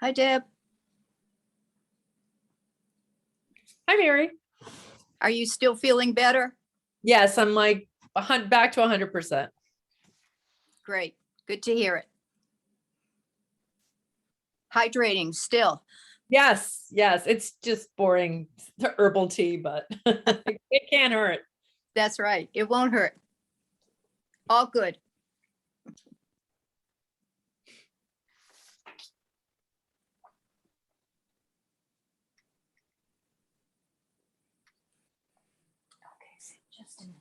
Hi, Deb. Hi, Mary. Are you still feeling better? Yes, I'm like back to 100%. Great. Good to hear it. Hydrating still. Yes, it's just boring herbal tea, but it can't hurt. That's right. It won't hurt. All good. Okay, so just a minute.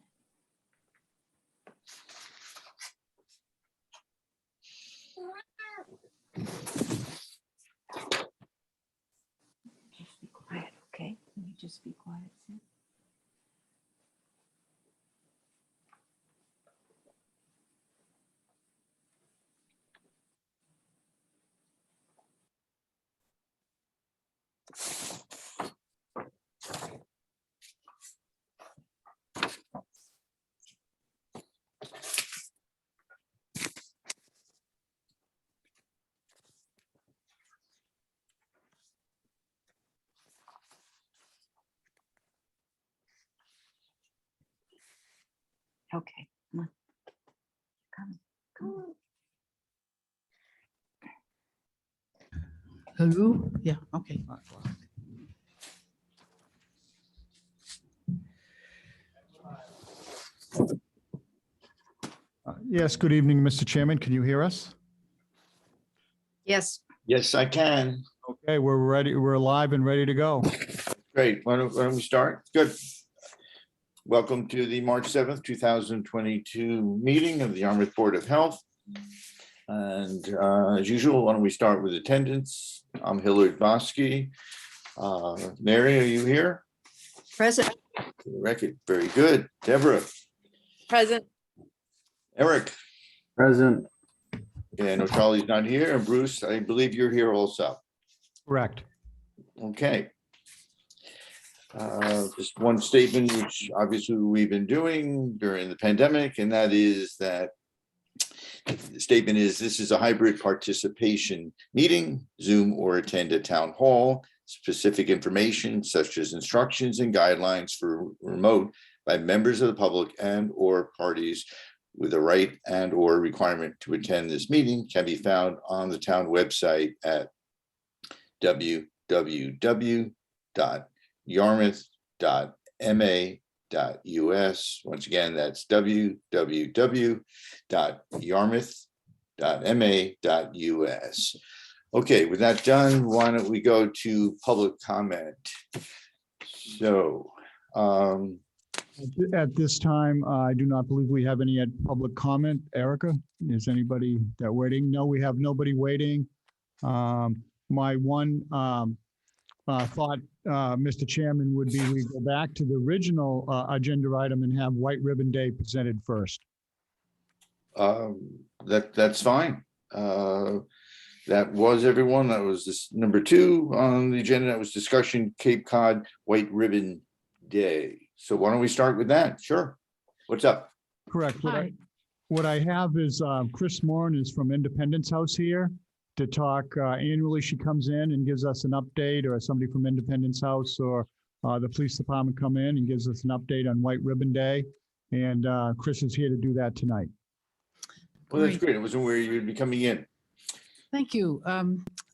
Just be quiet, okay? Can you just be quiet, Sam? Okay, come on. Come on. Hello? Yeah, okay. Yes, good evening, Mr. Chairman. Can you hear us? Yes. Yes, I can. Okay, we're ready. We're live and ready to go. Great. Why don't we start? Good. Welcome to the March 7th, 2022 meeting of the Yarmouth Board of Health. And as usual, why don't we start with attendance? I'm Hillard Bosky. Mary, are you here? Present. For the record, very good. Deborah, Present. Eric, Present. and no, Charlie's not here. And Bruce, I believe you're here also. Correct. Okay. Just one statement, which obviously we've been doing during the pandemic, and that is that the statement is this is a hybrid participation meeting, Zoom or attend a town hall. Specific information such as instructions and guidelines for remote by members of the public and or parties with a right and or requirement to attend this meeting can be found on the town website at www.yarmouth.ma.us. Once again, that's www.yarmouth.ma.us. Okay, with that done, why don't we go to public comment? So, At this time, I do not believe we have any public comment. Erica, is anybody that waiting? No, we have nobody waiting. My one thought, Mr. Chairman, would be we go back to the original agenda item and have White Ribbon Day presented first. that's fine. That was everyone. That was this number 2 on the agenda. That was discussion Cape Cod White Ribbon Day. So why don't we start with that? Sure. What's up? Correct. Hi. What I have is Chris Moran is from Independence House here to talk. Annually, she comes in and gives us an update, or somebody from Independence House or the police department come in and gives us an update on White Ribbon Day. And Chris is here to do that tonight. Well, that's great. I wasn't aware you'd be coming in. Thank you.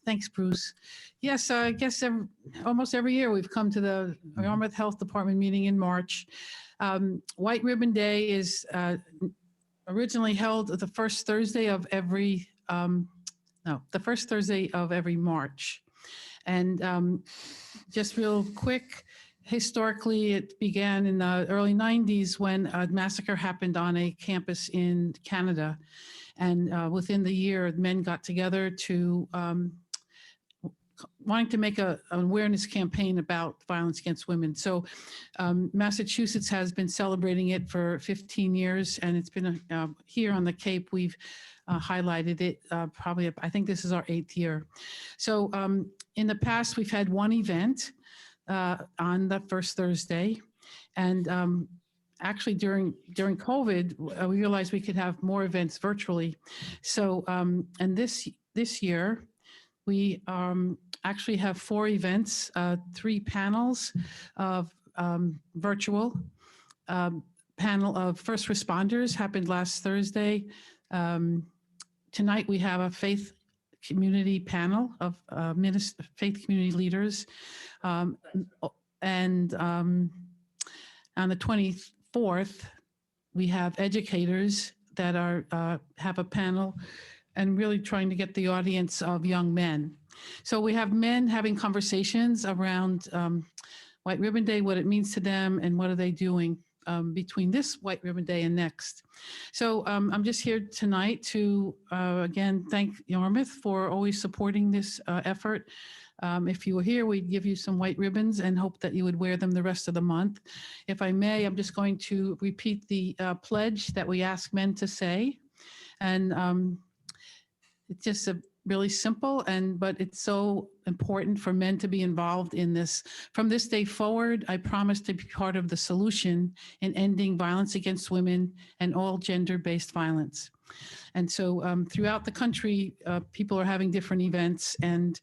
Thanks, Bruce. Yes, I guess almost every year we've come to the Yarmouth Health Department meeting in March. White Ribbon Day is originally held the first Thursday of every, the first Thursday of every March. And just real quick, historically, it began in the early 90s when a massacre happened on a campus in Canada. And within the year, men got together to wanting to make an awareness campaign about violence against women. So Massachusetts has been celebrating it for 15 years, and it's been here on the Cape. We've highlighted it probably, I think this is our 8th year. So in the past, we've had one event on the first Thursday. And actually during COVID, we realized we could have more events virtually. So, and this year, we actually have 4 events, 3 panels of virtual. Panel of first responders happened last Thursday. Tonight we have a faith community panel of faith community leaders. And on the 24th, we have educators that are have a panel and really trying to get the audience of young men. So we have men having conversations around White Ribbon Day, what it means to them, and what are they doing between this White Ribbon Day and next. So I'm just here tonight to, again, thank Yarmouth for always supporting this effort. If you were here, we'd give you some white ribbons and hope that you would wear them the rest of the month. If I may, I'm just going to repeat the pledge that we ask men to say. And it's just really simple, but it's so important for men to be involved in this. From this day forward, I promise to be part of the solution in ending violence against women and all gender-based violence. And so throughout the country, people are having different events, and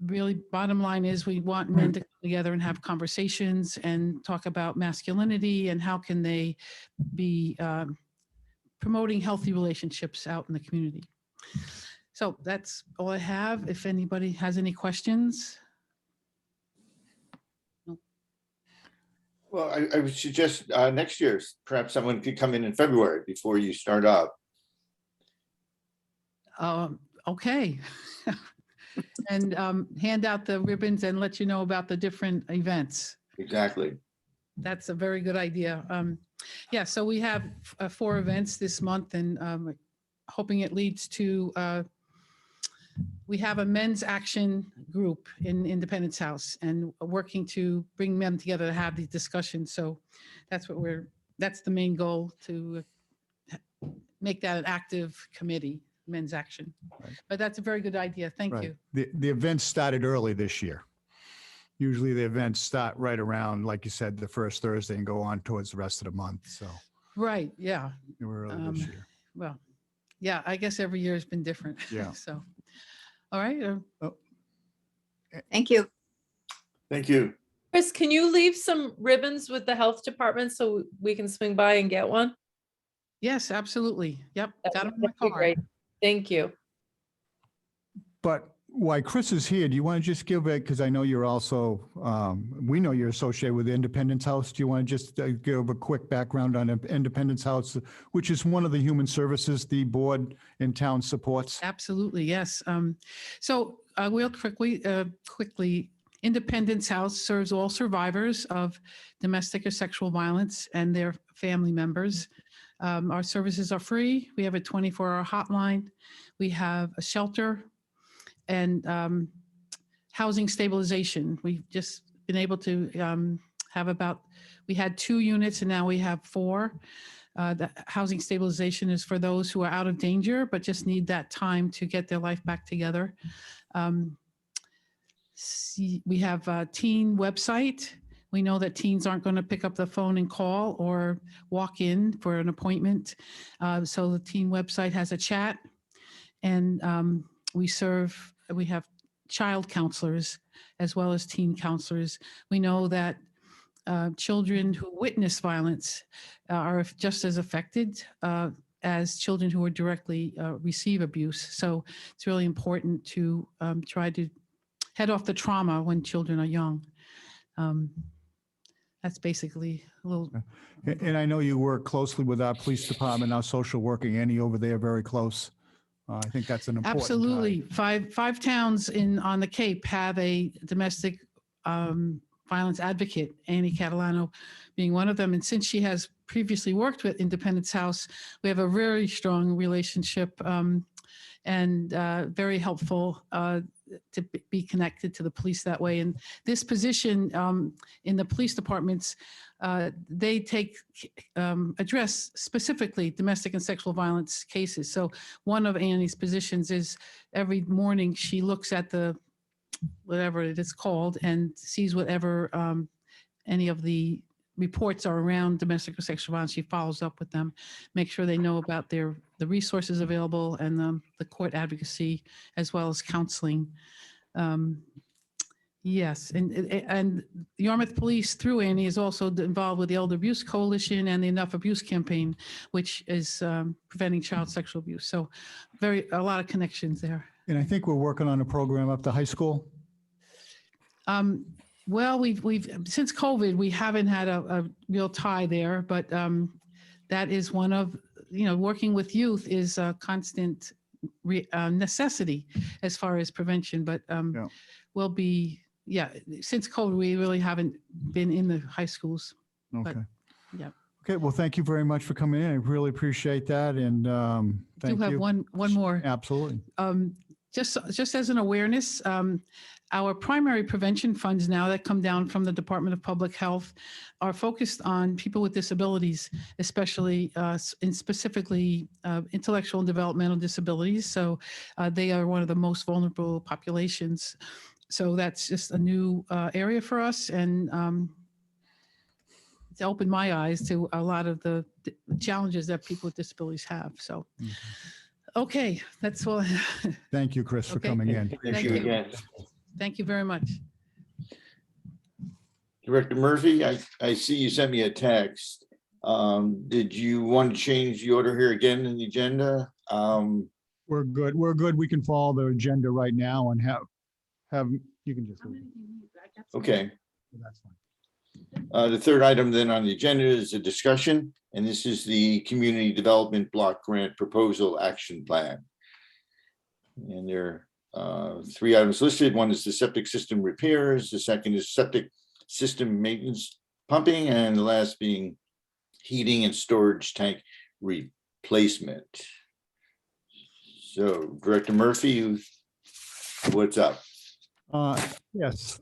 really bottom line is we want men to come together and have conversations and talk about masculinity and how can they be promoting healthy relationships out in the community. So that's all I have. If anybody has any questions. No. Well, I would suggest next year, perhaps someone could come in February before you start up. Okay. And hand out the ribbons and let you know about the different events. Exactly. That's a very good idea. Yeah, so we have 4 events this month, and hoping it leads to, we have a men's action group in Independence House and working to bring men together to have these discussions. So that's what that's the main goal, to make that an active committee, men's action. Right. But that's a very good idea. Thank Right. you. The events started early this year. Usually the events start right around, like you said, the first Thursday and go on towards the rest of the month. So Right, yeah. they were early this year. Well, yeah, I guess every year has been different. Yeah. So, all right. Thank you. Thank you. Chris, can you leave some ribbons with the health department so we can swing by and get one? Yes, absolutely. Yep. Got them in That'd my be car. great. Thank you. But while Chris is here, do you want to just give it, because I know you're also, we know you're associated with Independence House. Do you want to just give a quick background on Independence House, which is one of the human services the board in town supports? Absolutely, yes. So real quickly, Independence House serves all survivors of domestic or sexual violence and their family members. Our services are free. We have a 24-hour hotline. We have a shelter and housing stabilization. We've just been able to have we had 2 units and now we have 4. The housing stabilization is for those who are out of danger, but just need that time to get their life back together. We have a teen website. We know that teens aren't going to pick up the phone and call or walk in for an appointment. So the teen website has a chat, and we have child counselors as well as teen counselors. We know that children who witness violence are just as affected as children who are directly receive abuse. So it's really important to try to head off the trauma when children are young. That's basically a little. And I know you work closely with our police department, our social working, Annie over there, very close. I think that's an important. tie. Absolutely. Five towns on the Cape have a domestic violence advocate, Annie Catalano being one of them. And since she has previously worked with Independence House, we have a very strong relationship and very helpful to be connected to the police that way. And this position in the police departments, they address specifically domestic and sexual violence cases. So one of Annie's positions is every morning she looks at the, whatever it is called, and sees whatever any of the reports are around domestic or sexual violence. She follows up with them, make sure they know about the resources available and the court advocacy, as well as counseling. Yes, and the Yarmouth Police through Annie is also involved with the Elder Abuse Coalition and the Enough Abuse Campaign, which is preventing child sexual abuse. So a lot of connections there. And I think we're working on a program up to high school. Well, we've since COVID, we haven't had a real tie there, but that is one of, working with youth is a constant necessity as far as prevention, but we'll be, since COVID, we really haven't been in the high schools. Okay. But, yeah. Okay, well, thank you very much for coming in. I really appreciate that. And thank Do have you. one more. Absolutely. Just as an awareness, our primary prevention funds now that come down from the Department of Public Health are focused on people with disabilities, especially and specifically intellectual and developmental disabilities. So they are one of the most vulnerable populations. So that's just a new area for us, and it's opened my eyes to a lot of the challenges that people with disabilities have. So. Okay, that's all. Thank you, Chris, for Okay. coming in. Thank you you. again. Thank you very much. Director Murphy, I see you sent me a text. Did you want to change the order here again in the agenda? We're good. We're good. We can follow the agenda right now and have, you can just. Okay. That's fine. The third item then on the agenda is a discussion, and this is the Community Development Block Grant Proposal Action Plan. And there are three items listed. One is the septic system repairs. The second is septic system maintenance pumping, and the last being heating and storage tank replacement. So Director Murphy, what's up? Yes.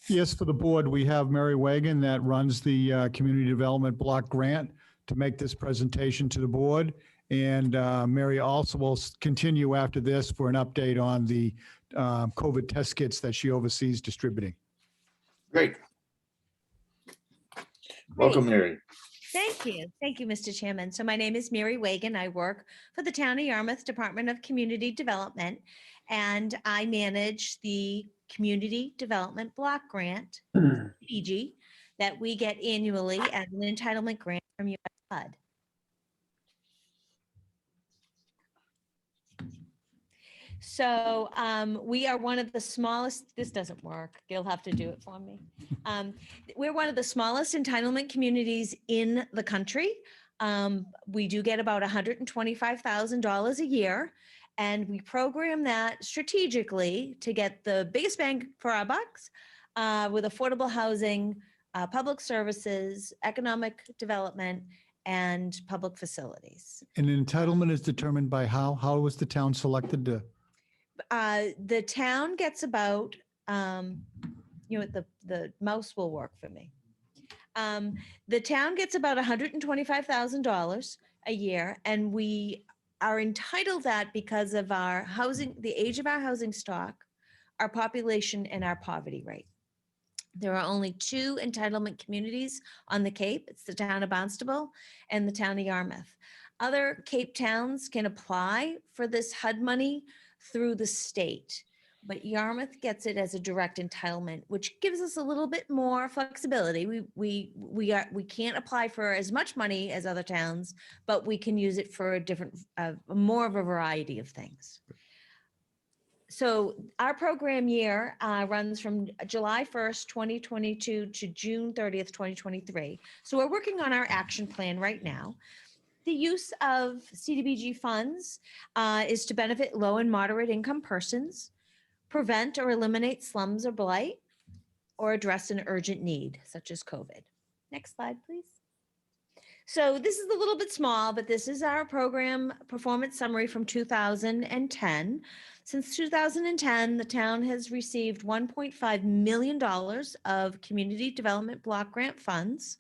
Yes, for the board, we have Mary Wagon that runs the Community Development Block Grant to make this presentation to the board. And Mary also will continue after this for an update on the COVID test kits that she oversees distributing. Great. Welcome, Mary. Thank you. Thank you, Mr. Chairman. So my name is Mary Wagon. I work for the Town of Yarmouth Department of Community Development, and I manage the Community Development Block Grant, PG, that we get annually as an entitlement grant from US HUD. So we are one of the smallest, this doesn't work, you'll have to do it for me. We're one of the smallest entitlement communities in the country. We do get about $125,000 a year, and we program that strategically to get the biggest bang for our bucks with affordable housing, public services, economic development, and public facilities. And the entitlement is determined by how? How was the town selected to? The town gets about, the mouse will work for me. The town gets about $125,000 a year, and we are entitled that because of our housing, the age of our housing stock, our population, and our poverty rate. There are only two entitlement communities on the Cape. It's the town of Barnstable and the town of Yarmouth. Other Cape towns can apply for this HUD money through the state. but Yarmouth gets it as a direct entitlement, which gives us a little bit more flexibility. We can't apply for as much money as other towns, but we can use it for a different, more of a variety of things. So our program year runs from July 1st, 2022 to June 30th, 2023. So we're working on our action plan right now. The use of CDBG funds is to benefit low and moderate income persons, prevent or eliminate slums or blight, or address an urgent need such as COVID. Next slide, please. So this is a little bit small, but this is our program performance summary from 2010. Since 2010, the town has received $1.5 million of community development block grant funds,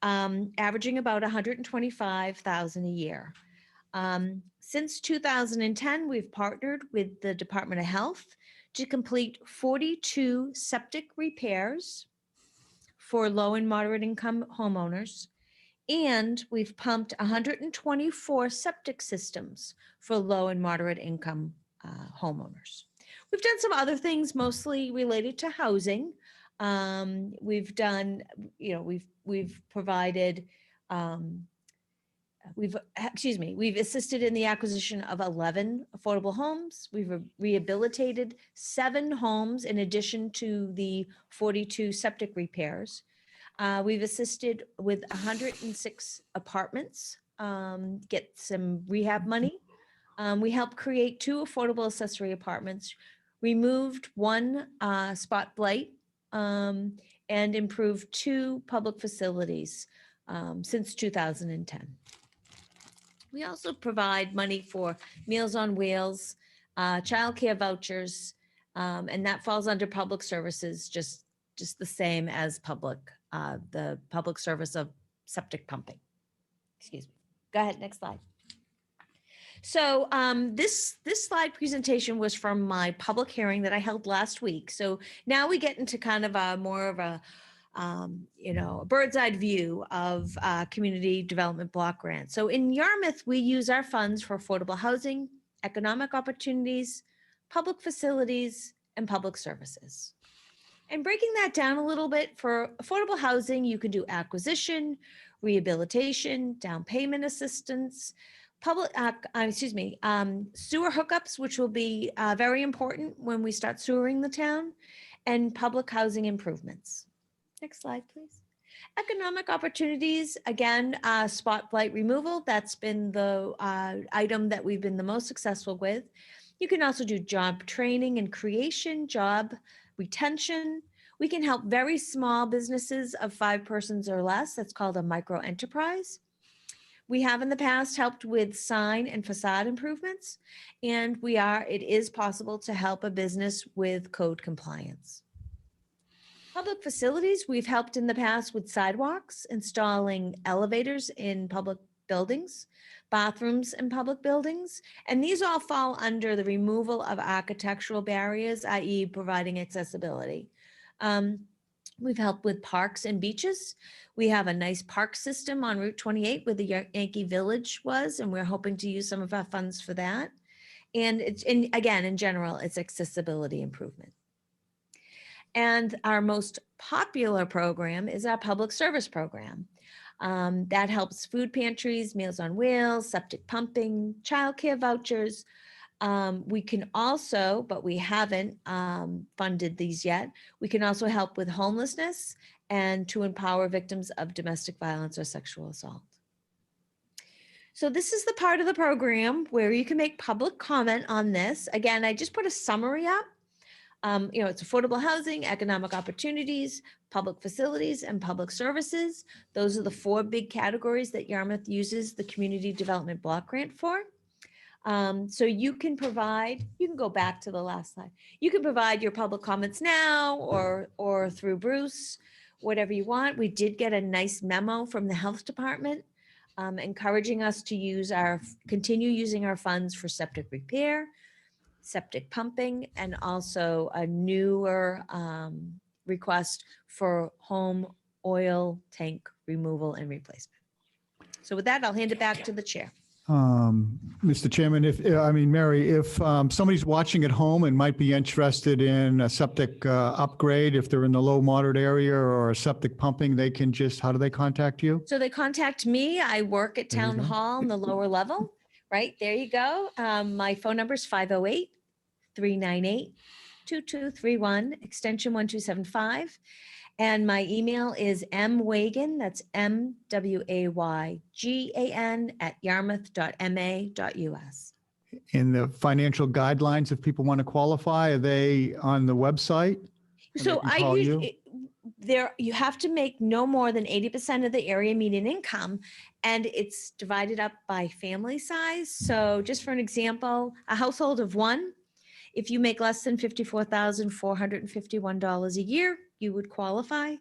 averaging about $125,000 a year. Since 2010, we've partnered with the Department of Health to complete 42 septic repairs for low and moderate income homeowners. And we've pumped 124 septic systems for low and moderate income homeowners. We've done some other things mostly related to housing. We've done, we've provided, we've assisted in the acquisition of 11 affordable homes. We've rehabilitated 7 homes in addition to the 42 septic repairs. We've assisted with 106 apartments, get some rehab money. We helped create 2 affordable accessory apartments, removed 1 spot blight, and improved 2 public facilities since 2010. We also provide money for Meals on Wheels, childcare vouchers, and that falls under public services, just the same as the public service of septic pumping. Excuse me. Go ahead, next slide. So this slide presentation was from my public hearing that I held last week. So now we get into kind of a more of a bird's eye view of community development block grants. So in Yarmouth, we use our funds for affordable housing, economic opportunities, public facilities, and public services. And breaking that down a little bit, for affordable housing, you can do acquisition, rehabilitation, down payment assistance, sewer hookups, which will be very important when we start sewering the town, and public housing improvements. Next slide, please. Economic opportunities, again, spot blight removal. That's been the item that we've been the most successful with. You can also do job training and creation, job retention. We can help very small businesses of 5 persons or less. That's called a micro enterprise. We have in the past helped with sign and facade improvements, and it is possible to help a business with code compliance. Public facilities, we've helped in the past with sidewalks, installing elevators in public buildings, bathrooms in public buildings, and these all fall under the removal of architectural barriers, i.e. providing accessibility. We've helped with parks and beaches. We have a nice park system on Route 28 where the Yankee Village was, and we're hoping to use some of our funds for that. And in general, it's accessibility improvement. And our most popular program is our public service program. That helps food pantries, Meals on Wheels, septic pumping, childcare vouchers. We can also, but we haven't funded these yet, we can also help with homelessness and to empower victims of domestic violence or sexual assault. So this is the part of the program where you can make public comment on this. Again, I just put a summary up. It's affordable housing, economic opportunities, public facilities, and public services. Those are the 4 big categories that Yarmouth uses the Community Development Block Grant for. So you can go back to the last slide. You can provide your public comments now or through Bruce, whatever you want. We did get a nice memo from the health department encouraging us to continue using our funds for septic repair, septic pumping, and also a newer request for home oil tank removal and replacement. So with that, I'll hand it back to the chair. Mr. Chairman, Mary, if somebody's watching at home and might be interested in a septic upgrade, if they're in the low moderate area or a septic pumping, they can just, how do they contact you? So they contact me. I work at There you Town go. Hall in the lower level. Right, there you go. My phone number is 508-398-2231, extension 1275. And my email is mwagan, that's MWAYGAN @yarmouth.ma.us. In the financial guidelines, if people want to qualify, are they on the website? And So they can I call you? usually, there, you have to make no more than 80% of the area median income, and it's divided up by family size. So just for an example, a household of one, if you make less than $54,451 a year, you would qualify.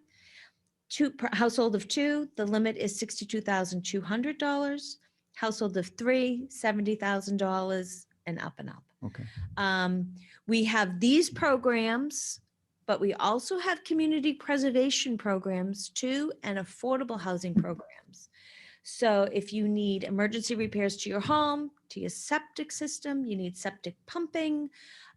Household of two, the limit is $62,200. Household of three, $70,000 and up and up. Okay. We have these programs, but we also have community preservation programs too, and affordable housing programs. So if you need emergency repairs to your home, to your septic system, you need septic pumping,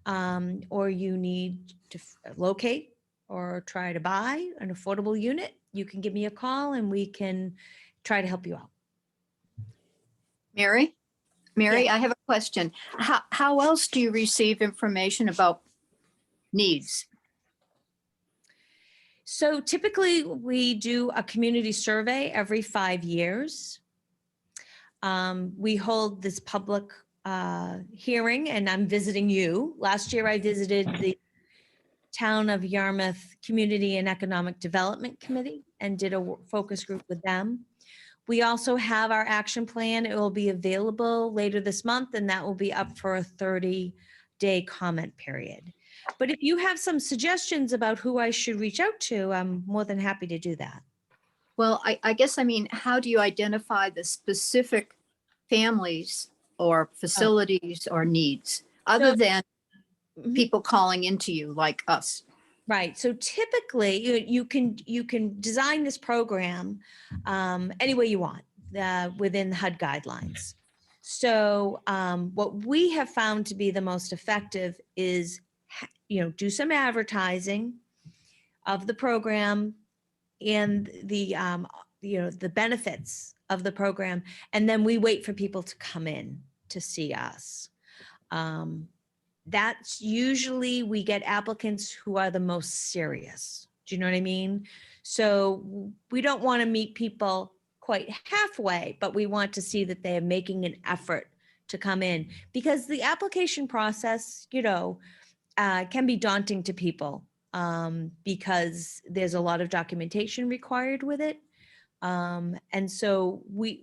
or you need to locate or try to buy an affordable unit, you can give me a call and we can try to help you out. Mary? Mary, I have a question. How else do you receive information about needs? So typically we do a community survey every 5 years. We hold this public hearing, and I'm visiting you. Last year I visited the Town of Yarmouth Community and Economic Development Committee and did a focus group with them. We also have our action plan. It will be available later this month, and that will be up for a 30-day comment period. But if you have some suggestions about who I should reach out to, I'm more than happy to do that. Well, I guess, how do you identify the specific families or facilities or needs other than Mhm. people calling into you like us? Right. So typically you can design this program any way you want within the HUD guidelines. So what we have found to be the most effective is, do some advertising of the program and the benefits of the program. And then we wait for people to come in to see us. That's usually we get applicants who are the most serious. Do you know what I mean? So we don't want to meet people quite halfway, but we want to see that they are making an effort to come in, because the application process, can be daunting to people because there's a lot of documentation required with it. And so we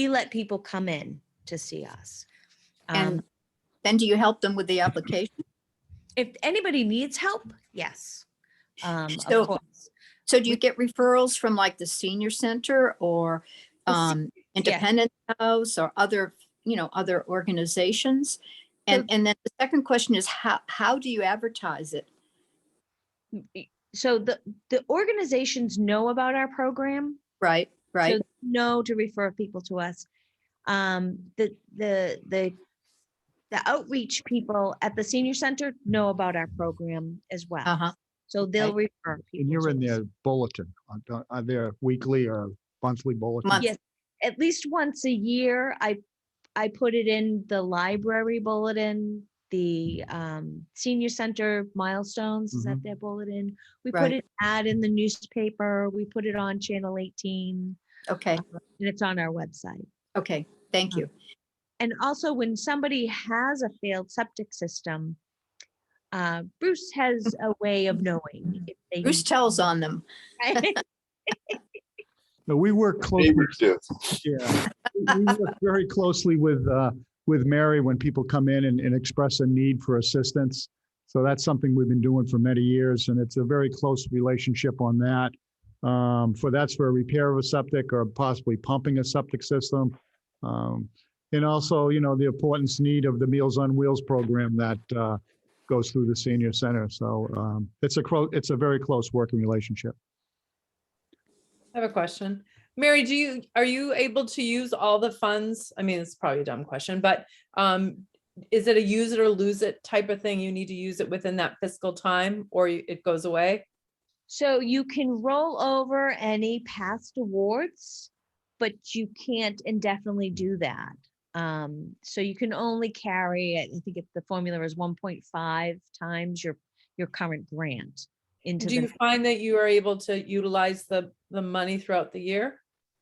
let people come in to see us. And then do you help them with the application? If anybody needs help, yes. So- Of course. So do you get referrals from like the senior center or Independence House or other organizations? And then the second question is how do you advertise it? So the organizations know about our program. Right. So know to refer people to us. The outreach people at the senior center know about our program as well. Uh-huh. So they'll refer people. And you're to in us. their bulletin, are there weekly or monthly bulletin? Month- Yes, at least once a year, I put it in the library bulletin, the senior center milestones, is that their bulletin? We put Right. an ad in the newspaper, we put it on Channel 18, Okay. and it's on our website. Okay. Thank you. And also when somebody has a failed septic system, Bruce has a way of knowing if they Bruce need- tells on them. No, we work closely. Neighbors do. Yeah, we work very closely with Mary when people come in and express a need for assistance. So that's something we've been doing for many years, and it's a very close relationship on that. That's for a repair of a septic or possibly pumping a septic system. And also, the importance need of the Meals on Wheels program that goes through the senior center. So it's a very close working relationship. I have a question. Mary, are you able to use all the funds? I mean, it's probably a dumb question, but is it a use it or lose it type of thing? You need to use it within that fiscal time or it goes away? So you can roll over any past awards, but you can't indefinitely do that. So you can only carry, I think the formula is 1.5 times your current grant into Do you find that you are able to utilize the money throughout the year?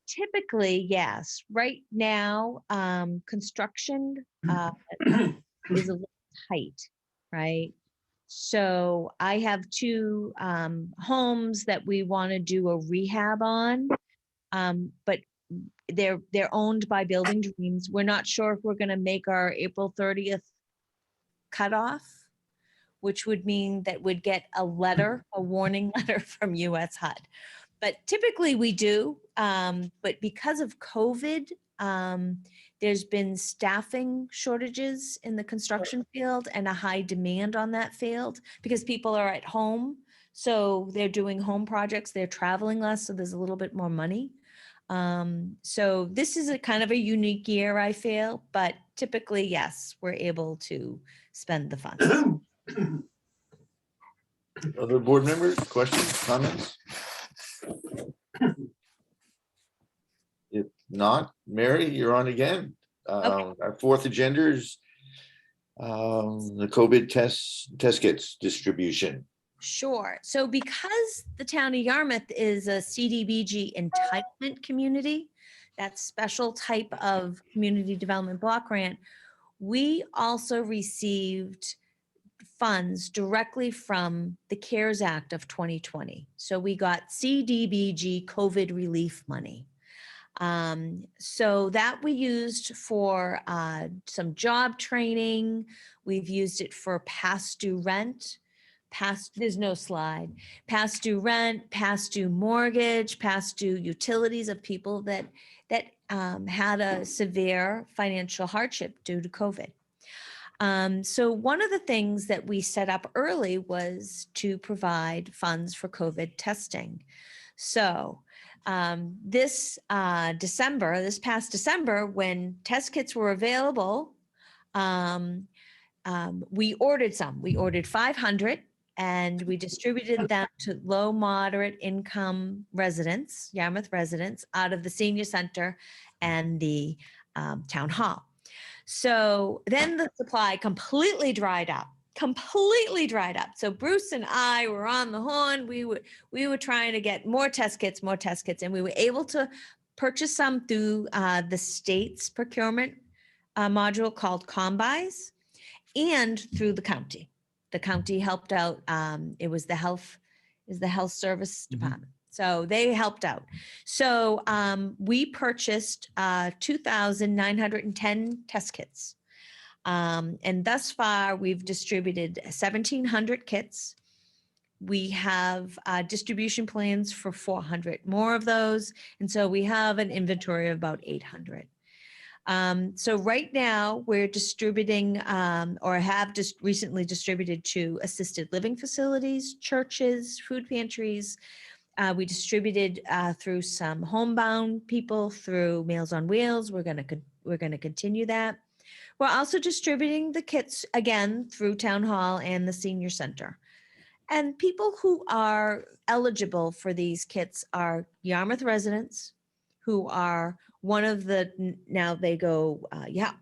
Typically, yes. Right now, construction is a little tight, right? So I have two homes that we want to do a rehab on, but they're owned by Building Dreams. We're not sure if we're going to make our April 30th cutoff, which would mean that we'd get a letter, a warning letter from US HUD. But typically we do, but because of COVID, there's been staffing shortages in the construction field and a high demand on that field because people are at home. So they're doing home projects, they're traveling less, so there's a little bit more money. So this is a kind of a unique year, I feel, but typically, yes, we're able to spend the funds. Other board members, questions, comments? If not, Mary, you're on again. Our fourth agenda is the COVID test kits distribution. Sure. So because the town of Yarmouth is a CDBG entitlement community, that special type of community development block grant, we also received funds directly from the CARES Act of 2020. So we got CDBG COVID relief money. So that we used for some job training. We've used it for past due rent. There's no slide, past due rent, past due mortgage, past due utilities of people that had a severe financial hardship due to COVID. So one of the things that we set up early was to provide funds for COVID testing. So this past December, when test kits were available, we ordered some. We ordered 500 and we distributed them to low, moderate income residents, Yarmouth residents, out of the senior center and the town hall. So then the supply completely dried up. So Bruce and I were on the horn. We were trying to get more test kits, and we were able to purchase some through the state's procurement module called Combis and through the county. The county helped out. It was the health service department. So they helped out. So we purchased 2,910 test kits. And thus far, we've distributed 1,700 kits. We have distribution plans for 400 more of those. And so we have an inventory of about 800. So right now we're distributing or have just recently distributed to assisted living facilities, churches, food pantries. We distributed through some homebound people through Meals on Wheels. We're going to continue that. We're also distributing the kits again through Town Hall and the Senior Center. And people who are eligible for these kits are Yarmouth residents who are one of the, now they go,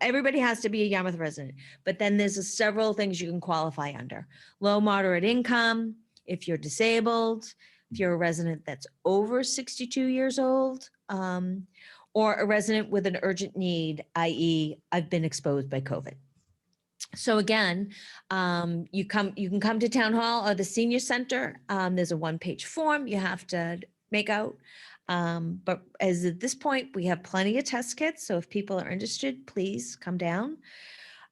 everybody has to be a Yarmouth resident, but then there's several things you can qualify under. Low, moderate income, if you're disabled, if you're a resident that's over 62 years old, or a resident with an urgent need, i.e. I've been exposed by COVID. So again, you can come to Town Hall or the Senior Center. There's a one-page form you have to make out. But as at this point, we have plenty of test kits. So if people are interested, please come down.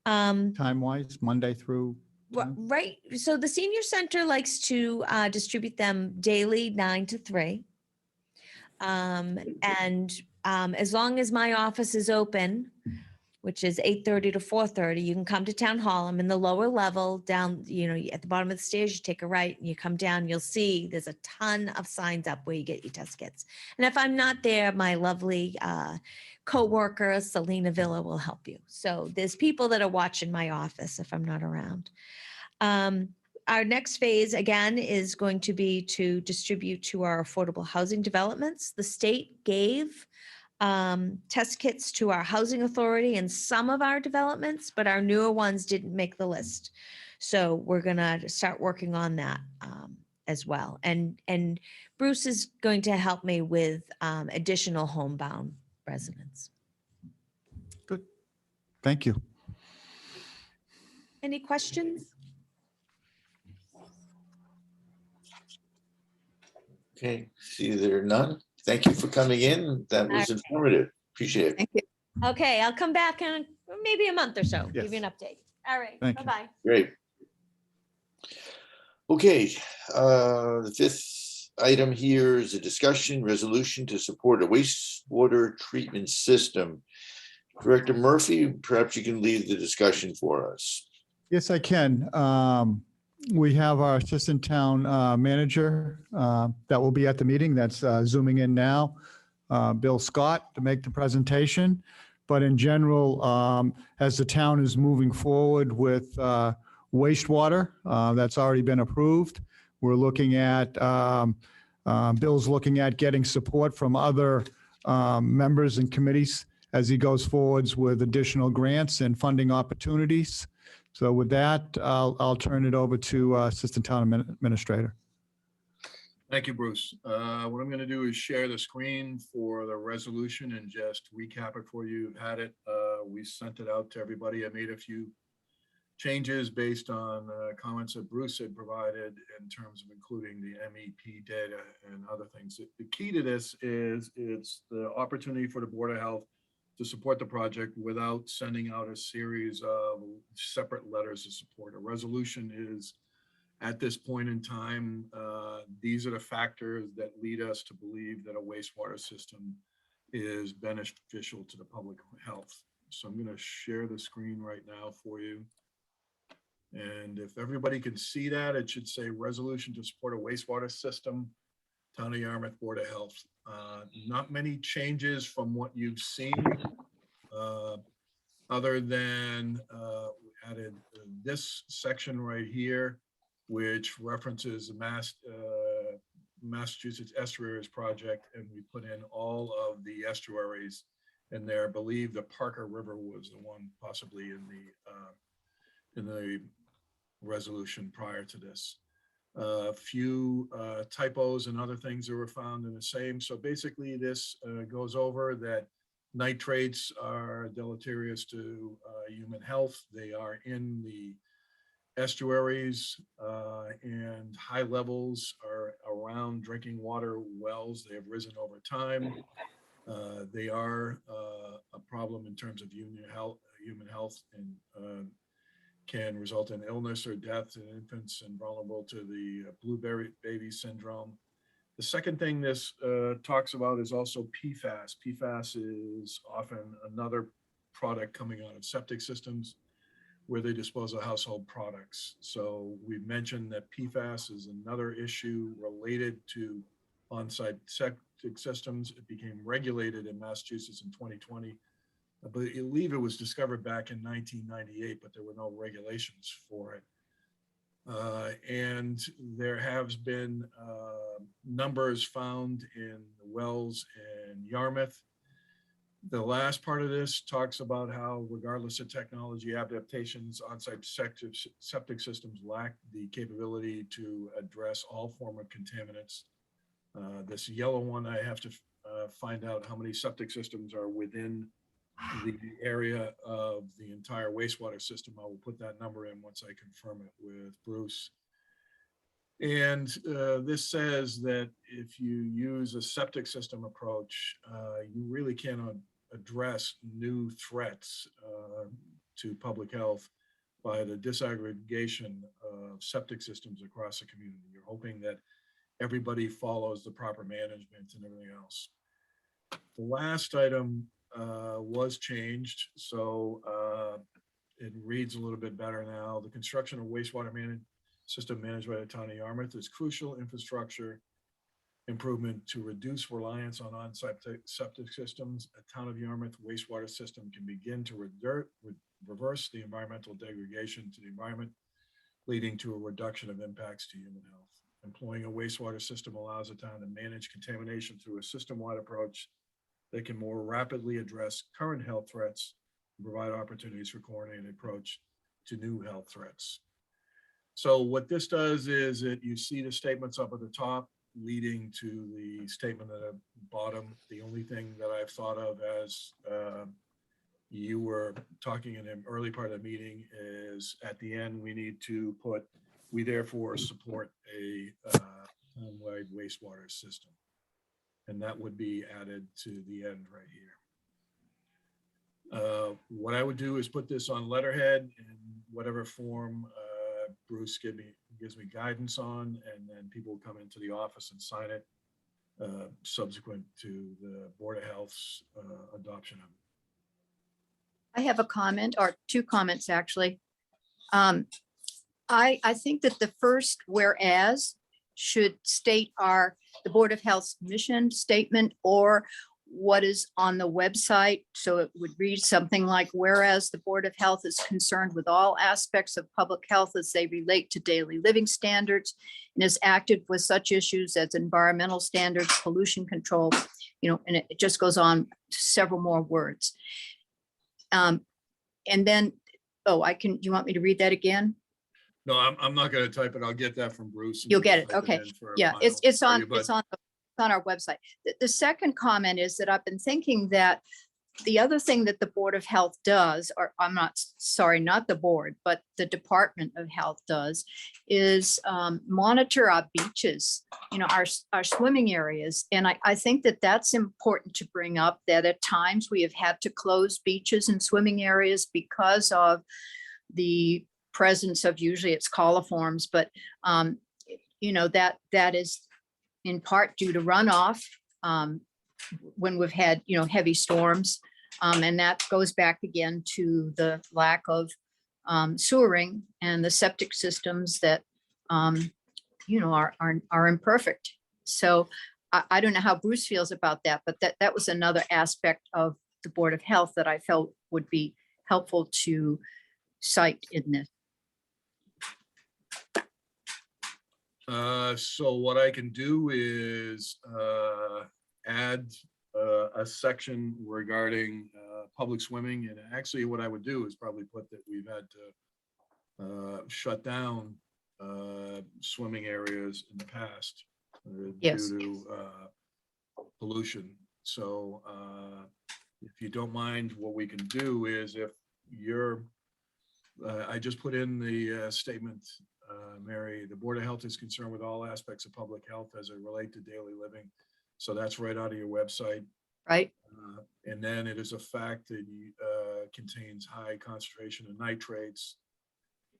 Time-wise, Monday through? Right. So the Senior Center likes to distribute them daily, 9 to 3. And as long as my office is open, which is 8:30 to 4:30. You can come to Town Hall. I'm in the lower level down, at the bottom of the stairs, you take a right and you come down, you'll see there's a ton of signs up where you get your test kits. And if I'm not there, my lovely coworker, Selena Villa, will help you. So there's people that are watching my office if I'm not around. Our next phase, again, is going to be to distribute to our affordable housing developments. The state gave test kits to our housing authority and some of our developments, but our newer ones didn't make the list. So we're gonna start working on that as well. And Bruce is going to help me with additional homebound residents. Good. Thank you. Any questions? Okay, see there are none. Thank you for coming in. That was informative. Appreciate it. Thank you. Okay, I'll come back in maybe a month or so, give you Yes. an update. All right, Thank you. bye-bye. Great. Okay, the fifth item here is a discussion resolution to support a wastewater treatment system. Director Murphy, perhaps you can lead the discussion for us. Yes, I can. We have our assistant town manager that will be at the meeting. That's zooming in now, Bill Scott, to make the presentation. But in general, as the town is moving forward with wastewater, that's already been approved. We're looking at, Bill's looking at getting support from other members and committees as he goes forwards with additional grants and funding opportunities. So with that, I'll turn it over to Assistant Town Administrator. Thank you, Bruce. What I'm going to do is share the screen for the resolution and just recap it for you. You've had it. We sent it out to everybody. I made a few changes based on comments that Bruce had provided in terms of including the MEP data and other things. The key to this is it's the opportunity for the Board of Health to support the project without sending out a series of separate letters of support. A resolution is, at this point in time, these are the factors that lead us to believe that a wastewater system is beneficial to the public health. So I'm going to share the screen right now for you. And if everybody can see that, it should say resolution to support a wastewater system, Town of Yarmouth Board of Health. Not many changes from what you've seen, other than we added this section right here, which references the Massachusetts Estuaries Project, and we put in all of the estuaries in there. I believe the Parker River was the one possibly in the resolution prior to this. A few typos and other things that were found in the same. So basically this goes over that nitrates are deleterious to human health. They are in the estuaries and high levels are around drinking water wells. They have risen over time. They are a problem in terms of human health and can result in illness or death in infants and vulnerable to the blueberry baby syndrome. The second thing this talks about is also PFAS. PFAS is often another product coming out of septic systems where they dispose of household products. So we've mentioned that PFAS is another issue related to on-site septic systems. It became regulated in Massachusetts in 2020. I believe it was discovered back in 1998, but there were no regulations for it. And there has been numbers found in the wells in Yarmouth. The last part of this talks about how, regardless of technology adaptations, on-site septic systems lack the capability to address all form of contaminants. This yellow one, I have to find out how many septic systems are within the area of the entire wastewater system. I will put that number in once I confirm it with Bruce. And this says that if you use a septic system approach, you really cannot address new threats to public health by the disaggregation of septic systems across the community. You're hoping that everybody follows the proper management and everything else. The last item was changed, so it reads a little bit better now. The construction of wastewater system managed by the town of Yarmouth is crucial infrastructure improvement to reduce reliance on on-site septic systems. A town of Yarmouth wastewater system can begin to reverse the environmental degradation to the environment, leading to a reduction of impacts to human health. Employing a wastewater system allows the town to manage contamination through a system-wide approach that can more rapidly address current health threats and provide opportunities for coordinated approach to new health threats. So what this does is that you see the statements up at the top leading to the statement at the bottom. The only thing that I've thought of as you were talking in the early part of the meeting is at the end, we need to put, we therefore support a town-wide wastewater system. And that would be added to the end right here. What I would do is put this on letterhead in whatever form Bruce gives me guidance on, and then people will come into the office and sign it subsequent to the Board of Health's adoption of it. I have a comment, or two comments, actually. I think that the first whereas should state the Board of Health's mission statement or what is on the website. So it would read something like, whereas the Board of Health is concerned with all aspects of public health as they relate to daily living standards and is active with such issues as environmental standards, pollution control, and it just goes on to several more words. And then, do you want me to read that again? No, I'm not going to type it. I'll get that from Bruce. and You'll we get can it. type Okay. in for a Yeah, final it's for on, you, but- it's on our website. The second comment is that I've been thinking that the other thing that the Board of Health does, or I'm not, sorry, not the board, but the Department of Health does, is monitor our beaches, our swimming areas. And I think that that's important to bring up, that at times we have had to close beaches and swimming areas because of the presence of, usually it's coliforms, but that is in part due to runoff when we've had, heavy storms. And that goes back again to the lack of sewering and the septic systems that, are imperfect. So I don't know how Bruce feels about that, but that was another aspect of the Board of Health that I felt would be helpful to cite in this. So what I can do is add a section regarding public swimming. And actually what I would do is probably put that we've had to shut down swimming areas in the past Yes. due to pollution. So if you don't mind, what we can do is if you're, I just put in the statement, Mary, the Board of Health is concerned with all aspects of public health as it relate to daily living. So that's right out of your website. Right? And then it is a fact that contains high concentration of nitrates.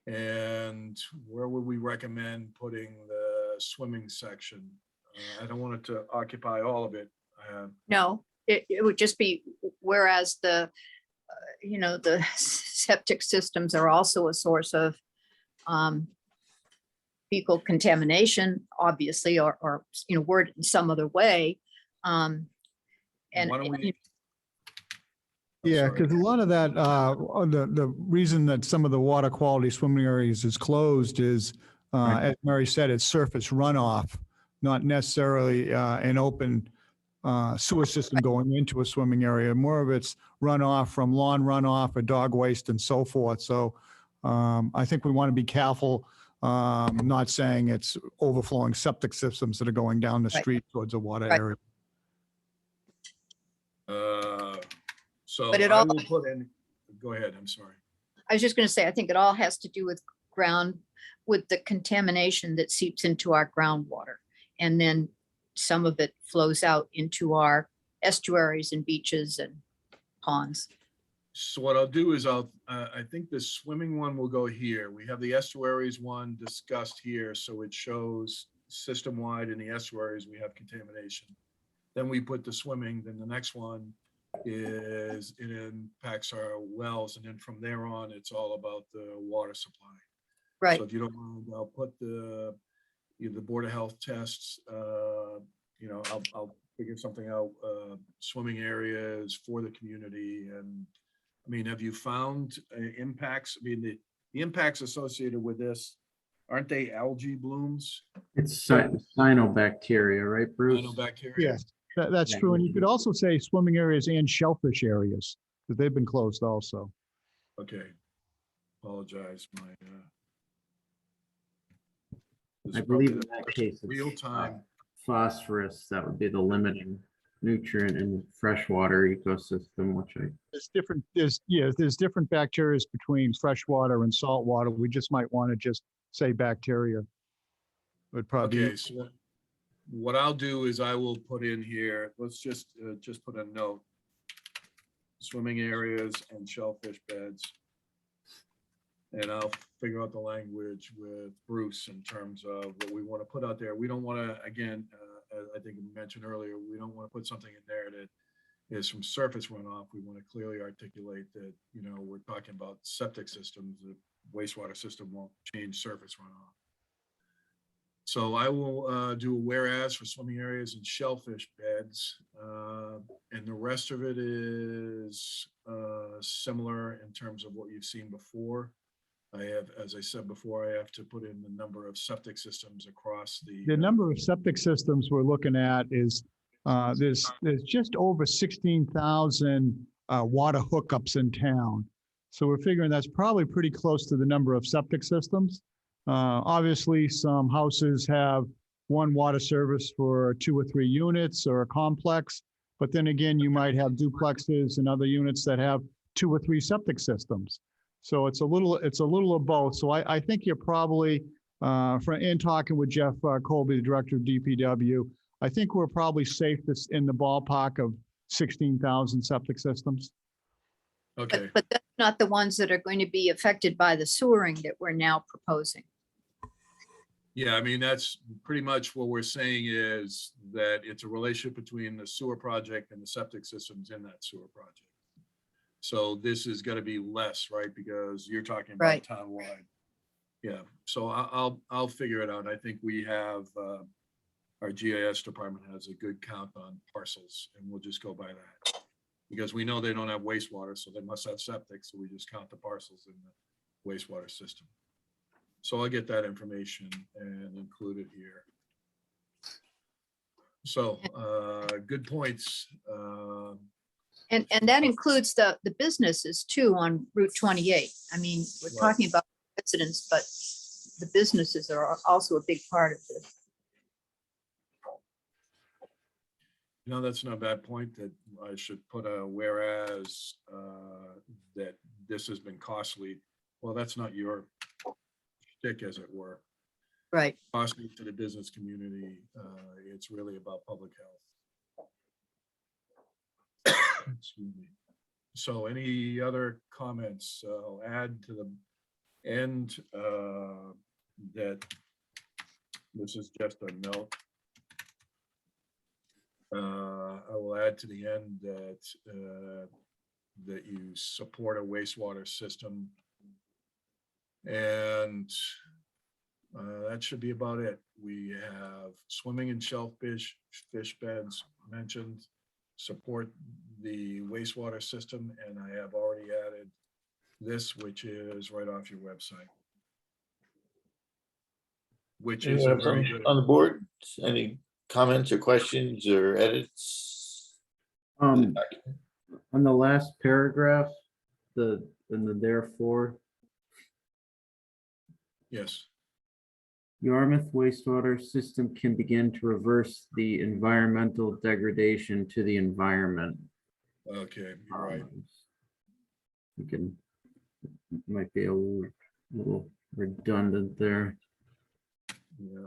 And where would we recommend putting the swimming section? I don't want it to occupy all of it. No, it would just be, whereas the septic systems are also a source of fecal contamination, obviously, or word in some other way. And Why don't we? Yeah, Sorry. because a lot of that, the reason that some of the water quality swimming areas is closed is, as Mary said, it's surface runoff, not necessarily an open sewer system going into a swimming area. More of it's runoff from lawn runoff or dog waste and so forth. So I think we want to be careful, not saying it's overflowing septic systems that are going down the Right. street towards a water Right. area. So But it I all- will put in, go ahead, I'm sorry. I was just going to say, I think it all has to do with with the contamination that seeps into our groundwater. And then some of it flows out into our estuaries and beaches and ponds. So what I'll do is I think the swimming one will go here. We have the estuaries one discussed here, so it shows system-wide in the estuaries, we have contamination. Then we put the swimming, then the next one is it impacts our wells, and then from there on, it's all about the water supply. Right. So if you don't mind, I'll put the Board of Health tests, I'll figure something out, swimming areas for the community. And I mean, have you found impacts? I mean, the impacts associated with this, aren't they algae blooms? It's cyanobacteria, right, Bruce? Cyanobacteria? Yes, that's Yeah. true. And you could also say swimming areas and shellfish areas, because they've been closed also. Okay. Apologize, my. I believe in that case, Real it's time. phosphorus. That would be the limiting nutrient in freshwater ecosystem, which There's different bacteria between freshwater and saltwater. We just might want to just say bacteria. Would probably. Okay, so what I'll do is I will put in here, let's just put a note. Swimming areas and shellfish beds. And I'll figure out the language with Bruce in terms of what we want to put out there. We don't want to, again, I think we mentioned earlier, we don't want to put something in there that is from surface runoff. We want to clearly articulate that, we're talking about septic systems. The wastewater system won't change surface runoff. So I will do a whereas for swimming areas and shellfish beds. And the rest of it is similar in terms of what you've seen before. I have, as I said before, I have to put in the number of septic systems across The number of septic systems we're looking at is, there's just over 16,000 water hookups in town. So we're figuring that's probably pretty close to the number of septic systems. Obviously, some houses have one water service for 2 or 3 units or a complex. But then again, you might have duplexes and other units that have 2 or 3 septic systems. So it's a little of both. So I think you're probably, in talking with Jeff Colby, the director of DPW, I think we're probably safe in the ballpark of 16,000 septic systems. Okay, But that's not the ones that are going to be affected by the sewering that we're now proposing. yeah, I mean, that's pretty much what we're saying is that it's a relationship between the sewer project and the septic systems in that sewer project. So this is gonna be less, right? Because you're talking about Right. townwide. Yeah, so I'll figure it out. I think we have, our GIS department has a good count on parcels, and we'll just go by that. Because we know they don't have wastewater, so they must have septic, so we just count the parcels in the wastewater system. So I'll get that information and include it here. So, good points. And that includes the businesses too on Route 28. I mean, we're Right. talking about residents, but the businesses are also a big part of this. No, that's not a bad point, that I should put a whereas, that this has been costly. Well, that's not your shtick, as it were. Right. Costly to the business community. It's really about public health. Excuse me. So any other comments? I'll add to the end that this is just a note. I will add to the end that that you support a wastewater system. And that should be about it. We have swimming and shellfish beds mentioned, support the wastewater system, and I have already added this, which is right off your website. Which is a Anyone else very on good. on the board? Any comments or questions or edits? On the last paragraph, in the therefore, Yes, Yarmouth wastewater system can begin to reverse the environmental degradation to the environment. okay, you're right. We can, might be a little redundant there. Yeah.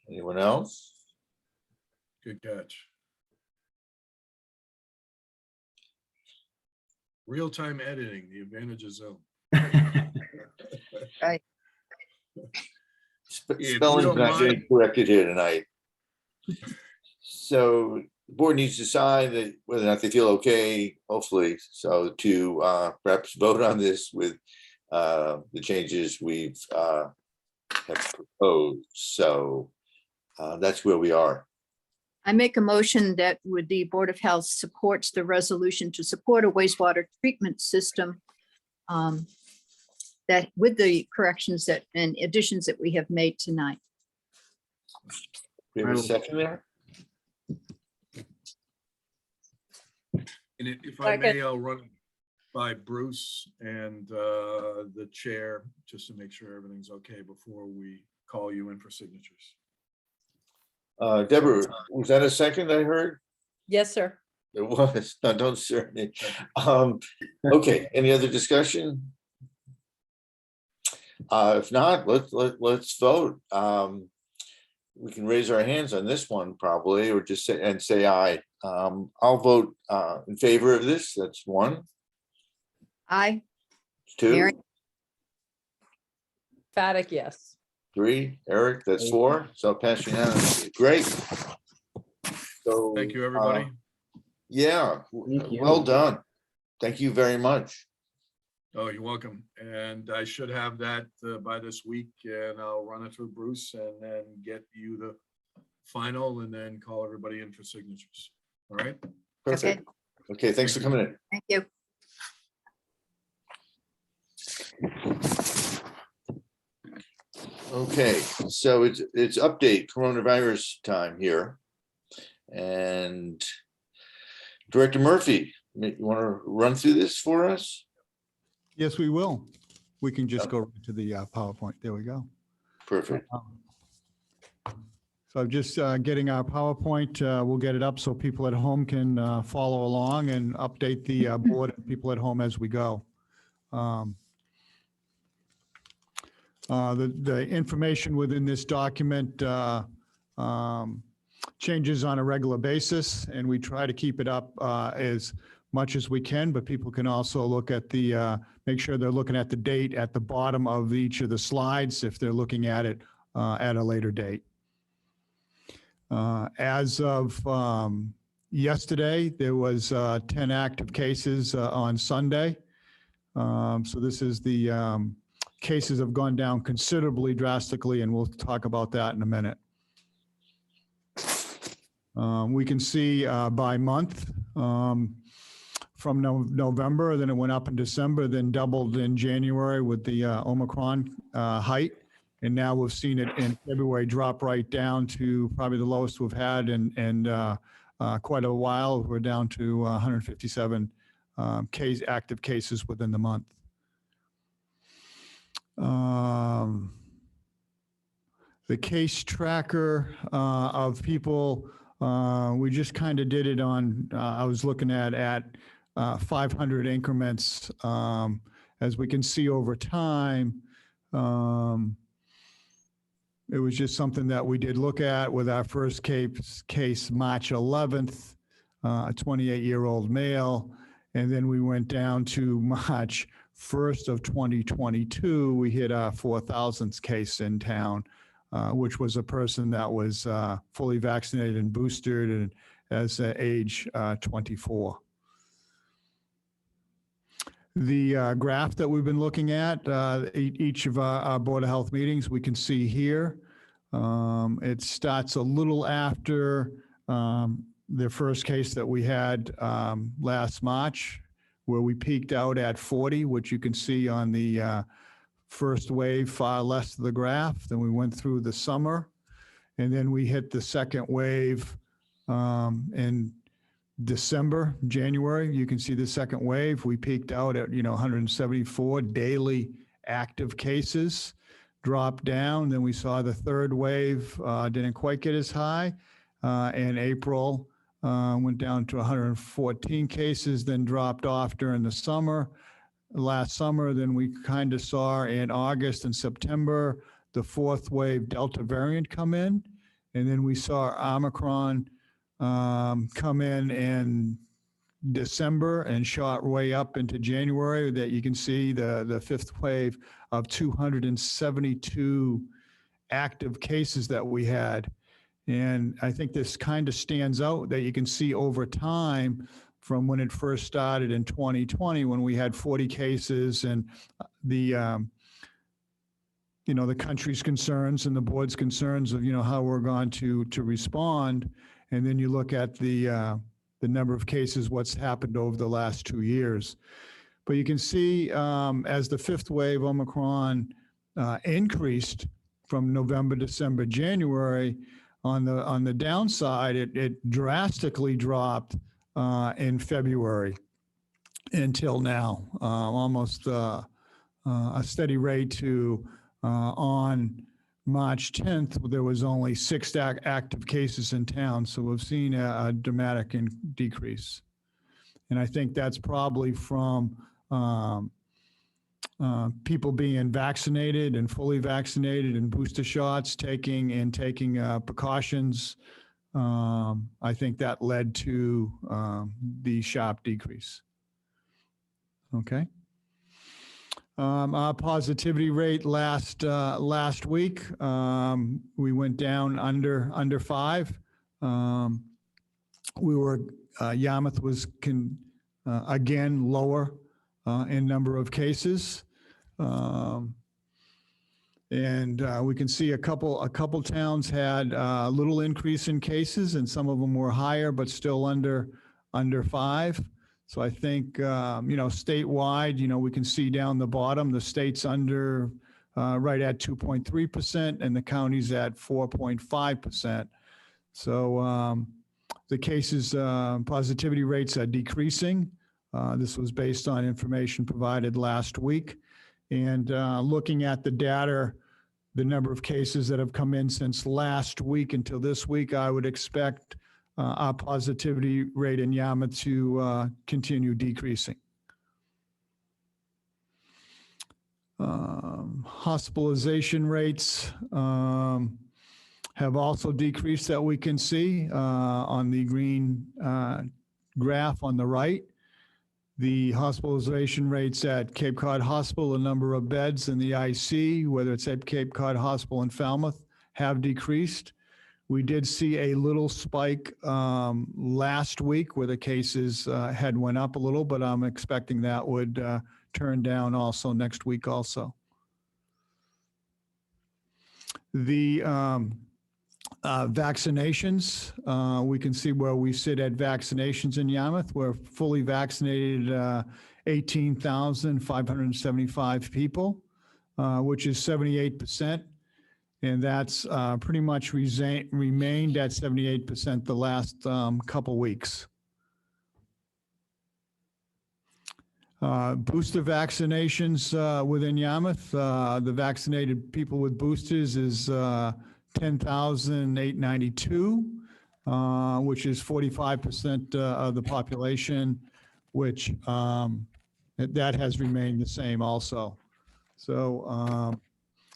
Anyone else? Good catch. Real-time editing, the advantage of Zoom. Right. If you Spelling's don't not getting mind- corrected here tonight. So the board needs to decide that whether or not they feel okay, hopefully, so to perhaps vote on this with the changes we've have proposed. So that's where we are. I make a motion that with the Board of Health supports the resolution to support a wastewater treatment system that with the corrections that and additions that we have made tonight. We have a second there? And if I may, Second. I'll run it by Bruce and the chair, just to make sure everything's okay before we call you in for signatures. Deborah, was that a second I heard? Yes, sir. It was. No, don't stir me. Okay, any other discussion? If not, let's vote. We can raise our hands on this one probably, or just say aye. I'll vote in favor of this. That's one. Aye. Two, Mary? Phatic, yes. three, Eric, that's four. So pass unanimously. Great. So Thank you, everybody. Yeah, Thank you. well done. Thank you very much. Oh, you're welcome. And I should have that by this week, and I'll run it through Bruce and then get you the final and then call everybody in for signatures. All right? Perfect. Okay, thanks for coming in. Thank you. Okay, so it's update coronavirus time here. And Director Murphy, you want to run through this for us? Yes, we will. We can just go right to the PowerPoint. There we go. Perfect. So just getting our PowerPoint, we'll get it up so people at home can follow along and update the board and people at home as we go. The information within this document changes on a regular basis, and we try to keep it up as much as we can, but people can also look at the, make sure they're looking at the date at the bottom of each of the slides if they're looking at it at a later date. As of yesterday, there was 10 active cases on Sunday. So this is the cases have gone down considerably drastically, and we'll talk about that in a minute. We can see by month from November, then it went up in December, then doubled in January with the Omicron height. And now we've seen it in February drop right down to probably the lowest we've had in quite a while. We're down to 157 active cases within the month. The case tracker of people, we just kind of did it on, I was looking at 500 increments. As we can see over time, it was just something that we did look at with our first case March 11th, a 28-year-old male. And then we went down to March 1st of 2022. We hit our 4,000th case in town, which was a person that was fully vaccinated and boosted and as age 24. The graph that we've been looking at, each of our Board of Health meetings, we can see here. It starts a little after the first case that we had last March, where we peaked out at 40, which you can see on the first wave far left of the graph. Then we went through the summer, and then we hit the second wave in December, January. You can see the second wave. We peaked out at 174 daily active cases, dropped down. Then we saw the third wave didn't quite get as high. In April, went down to 114 cases, then dropped off during the summer. Last summer, then we kind of saw in August and September the fourth wave Delta variant come in, and then we saw Omicron come in December and shot way up into January. That you can see the fifth wave of 272 active cases that we had. And I think this kind of stands out that you can see over time from when it first started in 2020, when we had 40 cases and the, the country's concerns and the board's concerns of, how we're going to respond. And then you look at the number of cases, what's happened over the last 2 years. But you can see as the fifth wave Omicron increased from November, December, January, on the downside, it drastically dropped in February until now, almost a steady rate to on March 10th, there was only 6 active cases in town. So we've seen a dramatic decrease. And I think that's probably from people being vaccinated and fully vaccinated and booster shots, taking precautions. I think that led to the sharp decrease. Okay. Our positivity rate last week, we went down under 5. Yarmouth was again lower in number of cases. And we can see a couple towns had a little increase in cases, and some of them were higher, but still under 5. So I think, statewide, we can see down the bottom, the state's under right at 2.3% and the county's at 4.5%. So the cases positivity rates are decreasing. This was based on information provided last week. And looking at the data, the number of cases that have come in since last week until this week, I would expect our positivity rate in Yarmouth to continue decreasing. Hospitalization rates have also decreased that we can see on the green graph on the right. The hospitalization rates at Cape Cod Hospital, the number of beds in the IC, whether it's at Cape Cod Hospital in Falmouth, have decreased. We did see a little spike last week where the cases had went up a little, but I'm expecting that would turn down also next week also. The vaccinations, we can see where we sit at vaccinations in Yarmouth. We're fully vaccinated 18,575 people, which is 78%. And that's pretty much remained at 78% the last couple weeks. Booster vaccinations within Yarmouth, the vaccinated people with boosters is 10,892, which is 45% of the population, which that has remained the same also. So,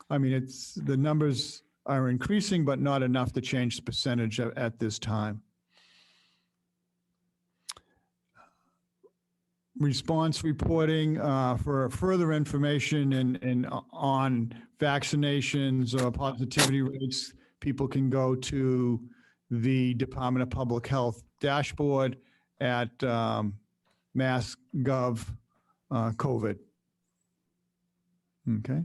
the numbers are increasing, but not enough to change the percentage at this time. Response reporting for further information on vaccinations or positivity rates, people can go to the Department of Public Health dashboard at Mass.gov COVID. Okay.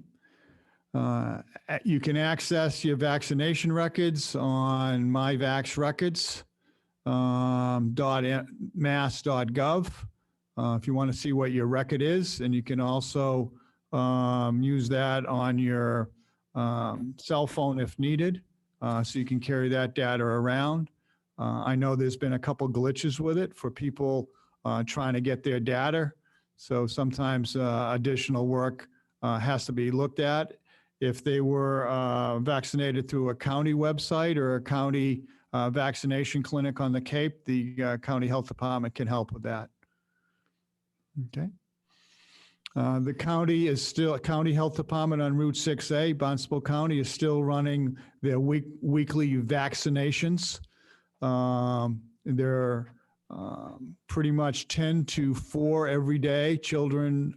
You can access your vaccination records on myvaxrecords.mass.gov if you want to see what your record is, and you can also use that on your cell phone if needed, so you can carry that data around. I know there's been a couple glitches with it for people trying to get their data, so sometimes additional work has to be looked at. If they were vaccinated through a county website or a county vaccination clinic on the Cape, the county health department can help with that. Okay. The county health department on Route 6A, Barnstable County, is still running their weekly vaccinations. They're pretty much 10 to 4 every day. Children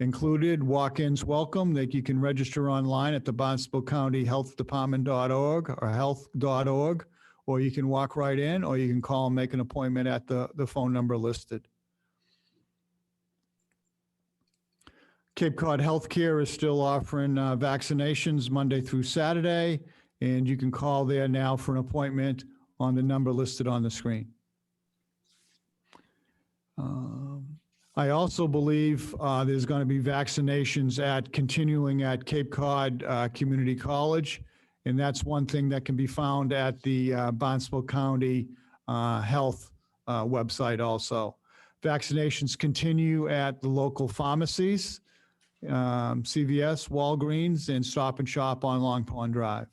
included. Walk-ins welcome. You can register online at the Barnstable County Health Department.org or health.org, or you can walk right in, or you can call and make an appointment at the phone number listed. Cape Cod Healthcare is still offering vaccinations Monday through Saturday, and you can call there now for an appointment on the number listed on the screen. I also believe there's going to be vaccinations continuing at Cape Cod Community College, and that's one thing that can be found at the Barnstable County Health website also. Vaccinations continue at the local pharmacies, CVS, Walgreens, and Stop and Shop on Long Pond Drive.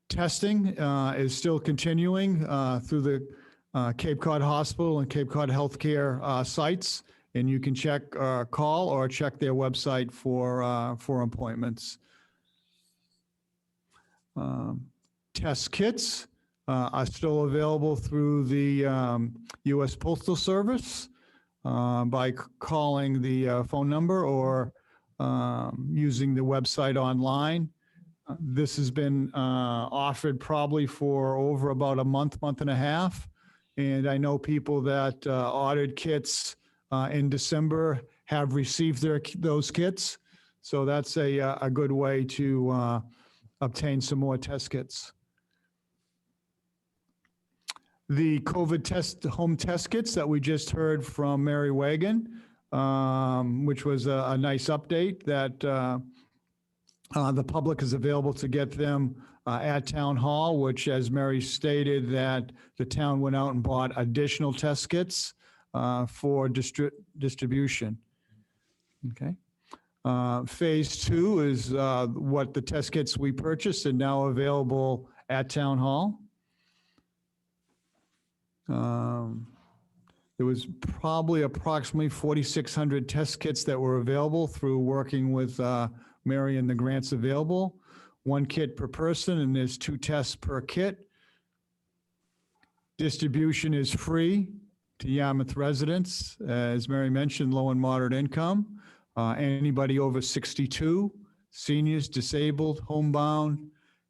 Testing is still continuing through the Cape Cod Hospital and Cape Cod Healthcare sites, and you can call or check their website for appointments. Test kits are still available through the U.S. Postal Service by calling the phone number or using the website online. This has been offered probably for over about a month and a half. And I know people that ordered kits in December have received those kits. So that's a good way to obtain some more test kits. The COVID home test kits that we just heard from Mary Wagon, which was a nice update that the public is available to get them at Town Hall, which, as Mary stated, that the town went out and bought additional test kits for distribution. Okay. Phase 2 is what the test kits we purchased are now available at Town Hall. There was probably approximately 4,600 test kits that were available through working with Mary and the grants available. 1 kit per person, and there's 2 tests per kit. Distribution is free to Yarmouth residents, as Mary mentioned, low and moderate income. Anybody over 62, seniors, disabled, homebound,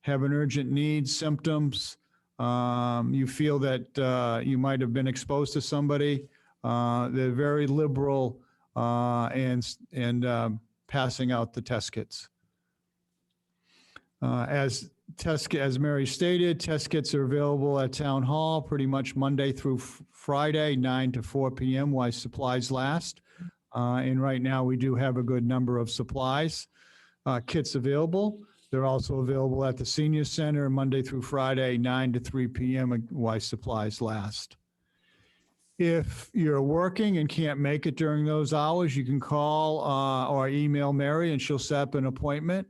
have an urgent need, symptoms, you feel that you might have been exposed to somebody. They're very liberal and passing out the test kits. As Mary stated, test kits are available at Town Hall pretty much Monday through Friday, 9 to 4 p.m. while supplies last. And right now we do have a good number of supplies, kits available. They're also available at the Senior Center Monday through Friday, 9 to 3 p.m. while supplies last. If you're working and can't make it during those hours, you can call or email Mary and she'll set up an appointment.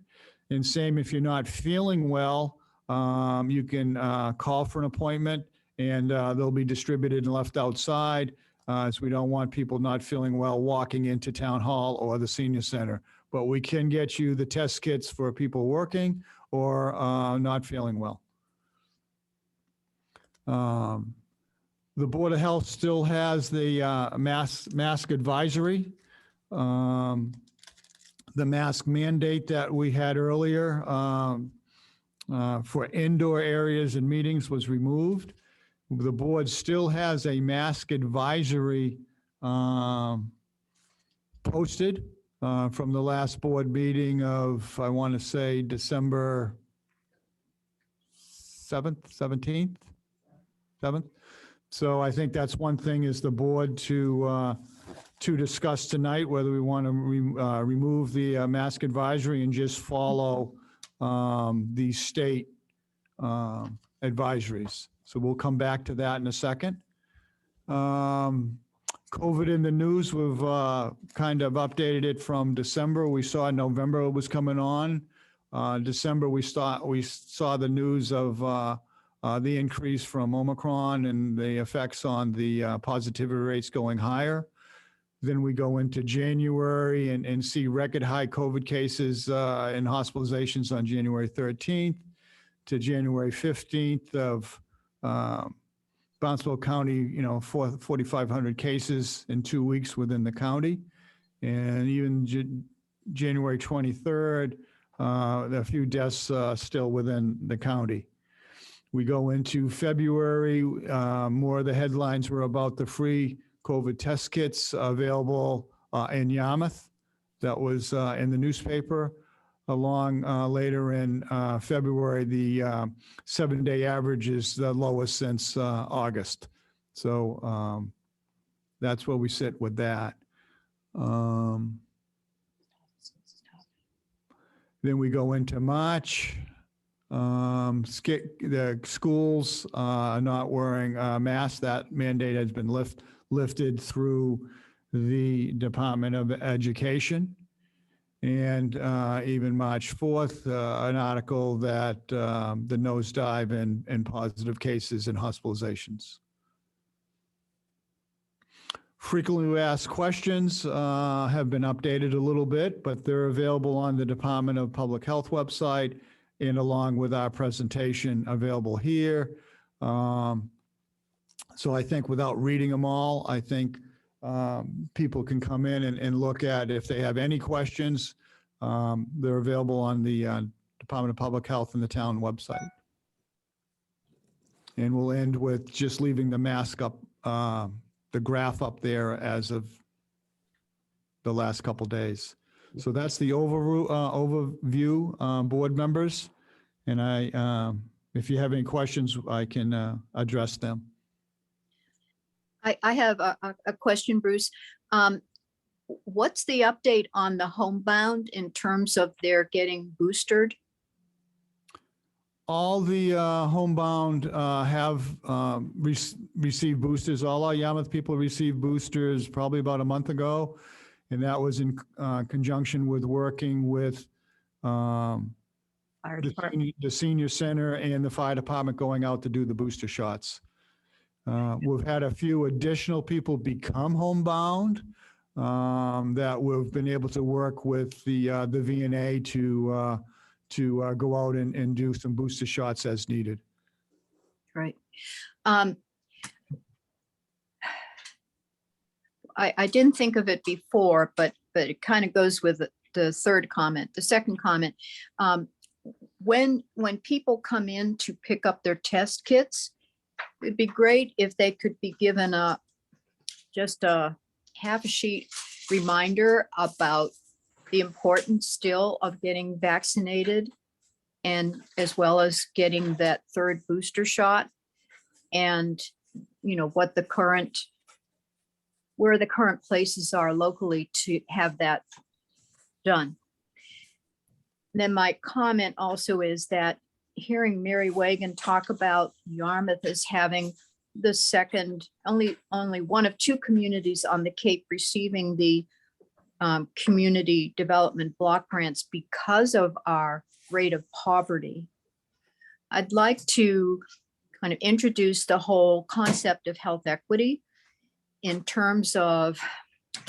And same if you're not feeling well, you can call for an appointment and they'll be distributed and left outside, as we don't want people not feeling well walking into Town Hall or the Senior Center. But we can get you the test kits for people working or not feeling well. The Board of Health still has the mask advisory. The mask mandate that we had earlier for indoor areas and meetings was removed. The board still has a mask advisory posted from the last board meeting of, I want to say, December 7th. So I think that's one thing is the board to discuss tonight, whether we want to remove the mask advisory and just follow the state advisories. So we'll come back to that in a second. COVID in the news, we've kind of updated it from December. We saw November was coming on. December, we saw the news of the increase from Omicron and the effects on the positivity rates going higher. Then we go into January and see record high COVID cases and hospitalizations on January 13th to January 15th of Barnstable County, 4,500 cases in 2 weeks within the county. And even January 23rd, a few deaths still within the county. We go into February, more of the headlines were about the free COVID test kits available in Yarmouth. That was in the newspaper. Along later in February, the 7-day average is the lowest since August. So that's where we sit with that. Then we go into March. The schools are not wearing masks. That mandate has been lifted through the Department of Education. And even March 4th, an article that the nosedive in positive cases and hospitalizations. Frequently asked questions have been updated a little bit, but they're available on the Department of Public Health website and along with our presentation available here. So I think without reading them all, I think people can come in and look at if they have any questions. They're available on the Department of Public Health and the town website. And we'll end with just leaving the mask up, the graph up there as of the last couple days. So that's the overview, board members. And if you have any questions, I can address them. I have a question, Bruce. What's the update on the homebound in terms of their getting boosted? All the homebound have received boosters. All our Yarmouth people received boosters probably about a month ago. And that was in conjunction with working with Fire department. the senior center and the fire department going out to do the booster shots. We've had a few additional people become homebound that we've been able to work with the VNA to go out and do some booster shots as needed. Right. I didn't think of it before, but it kind of goes with the third comment. The second comment, when people come in to pick up their test kits, it'd be great if they could be given just a half a sheet reminder about the importance still of getting vaccinated, and as well as getting that third booster shot, and what where the current places are locally to have that done. Then my comment also is that hearing Mary Wagon talk about Yarmouth as having the second, only one of two communities on the Cape receiving the community development block grants because of our rate of poverty. I'd like to kind of introduce the whole concept of health equity in terms of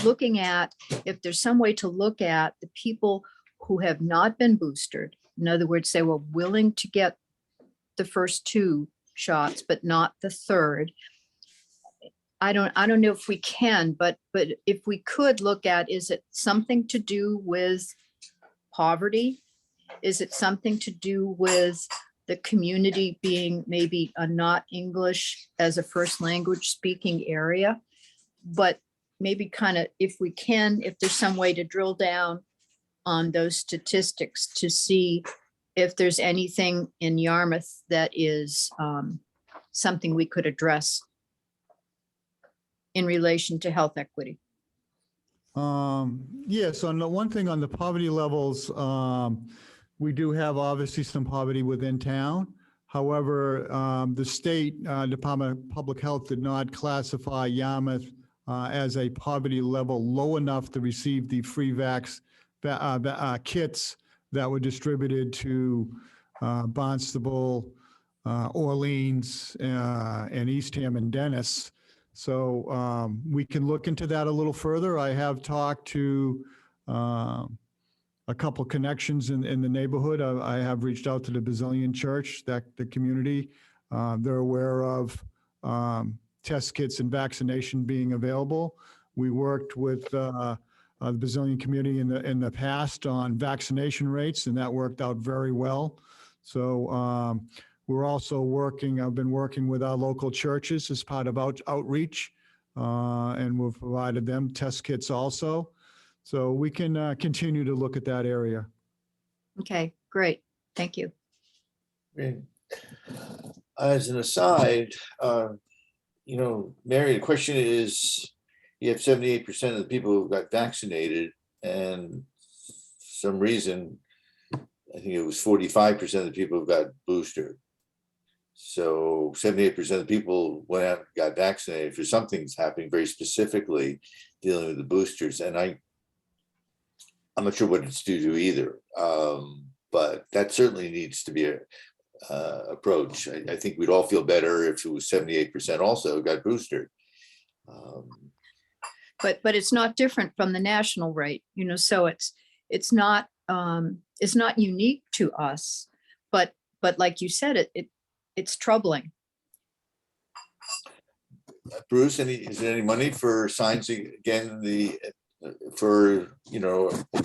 looking at if there's some way to look at the people who have not been boosted. In other words, they were willing to get the first two shots, but not the third. I don't know if we can, but if we could look at, is it something to do with poverty? Is it something to do with the community being maybe a not English as a first language speaking area? But maybe kind of, if we can, if there's some way to drill down on those statistics to see if there's anything in Yarmouth that is something we could address in relation to health equity. Yes, on the one thing on the poverty levels, we do have obviously some poverty within town. However, the state Department of Public Health did not classify Yarmouth as a poverty level low enough to receive the free kits that were distributed to Barnstable, Orleans, and Eastham and Dennis. So we can look into that a little further. I have talked to a couple connections in the neighborhood. I have reached out to the Basilian Church, that the community. They're aware of test kits and vaccination being available. We worked with the Brazilian community in the past on vaccination rates, and that worked out very well. So we're also I've been working with our local churches as part of outreach, and we've provided them test kits also. So we can continue to look at that area. Okay, great. Thank you. Great. As an aside, Mary, the question is, you have 78% of the people who got vaccinated, and some reason, I think it was 45% of the people who got boosted. So 78% of the people went out and got vaccinated for something's happening very specifically dealing with the boosters. And I'm not sure what it's due to either, but that certainly needs to be a approach. I think we'd all feel better if it was 78% also got boosted. But it's not different from the national rate, so it's not unique to us, but like you said, it's troubling. Bruce, is there any money for signs again, for you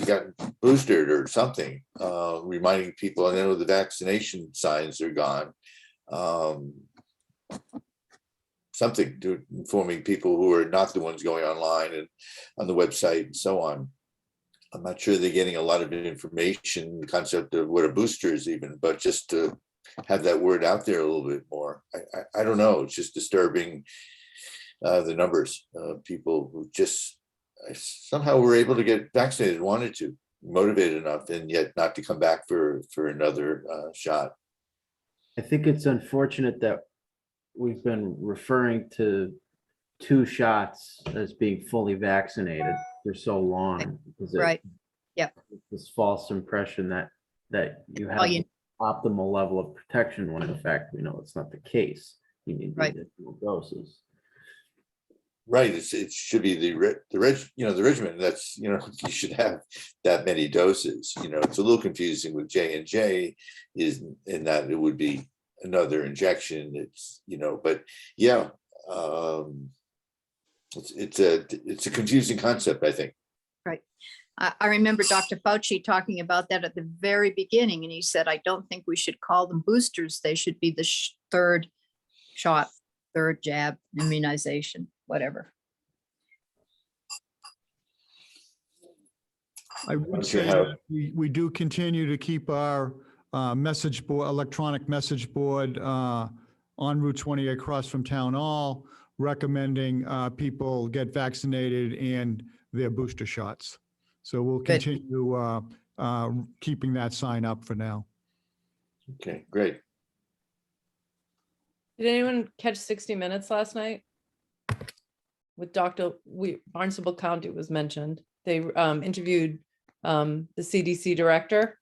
got boosted or something, reminding people? I know the vaccination signs are gone. Something to informing people who are not the ones going online and on the website and so on. I'm not sure they're getting a lot of information, the concept of what a booster is even, but just to have that word out there a little bit more. I don't know, it's just disturbing, the numbers of people who just somehow were able to get vaccinated, wanted to, motivated enough, and yet not to come back for another shot. I think it's unfortunate that we've been referring to 2 shots as being fully vaccinated for so long. Because Right. Yeah. This false impression that you have Well, optimal level of protection, when in fact we know it's not the case. You need Right. additional doses. Right, it should be the regimen. That's you should have that many doses. It's a little confusing with J&J, is in that it would be another injection. It's but yeah, it's a confusing concept, I think. Right. I remember Dr. Fauci talking about that at the very beginning, and he said, I don't think we should call them boosters. They should be the third shot, third jab, immunization, whatever. I would Okay, say how- that we do continue to keep our message board, electronic message board on Route 20 across from Town Hall, recommending people get vaccinated and their booster shots. So we'll Good. continue keeping that sign up for now. Okay, great. Did anyone catch 60 Minutes last night? With Barnstable County was mentioned. They interviewed the CDC director.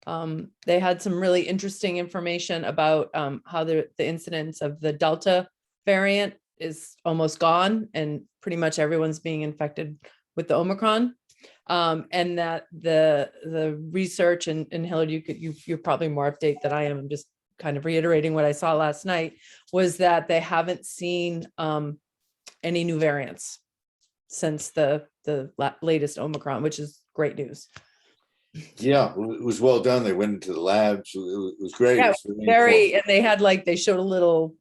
They had some really interesting information about how the incidence of the Delta variant is almost gone, and pretty much everyone's being infected with the Omicron. And that the research, and Hillary, you're probably more update than I am. I'm just kind of reiterating what I saw last night, was that they haven't seen any new variants since the latest Omicron, which is great news. Yeah, it was well done. They went into the labs. It was great. Yeah, It was really Very, and informative. they showed a little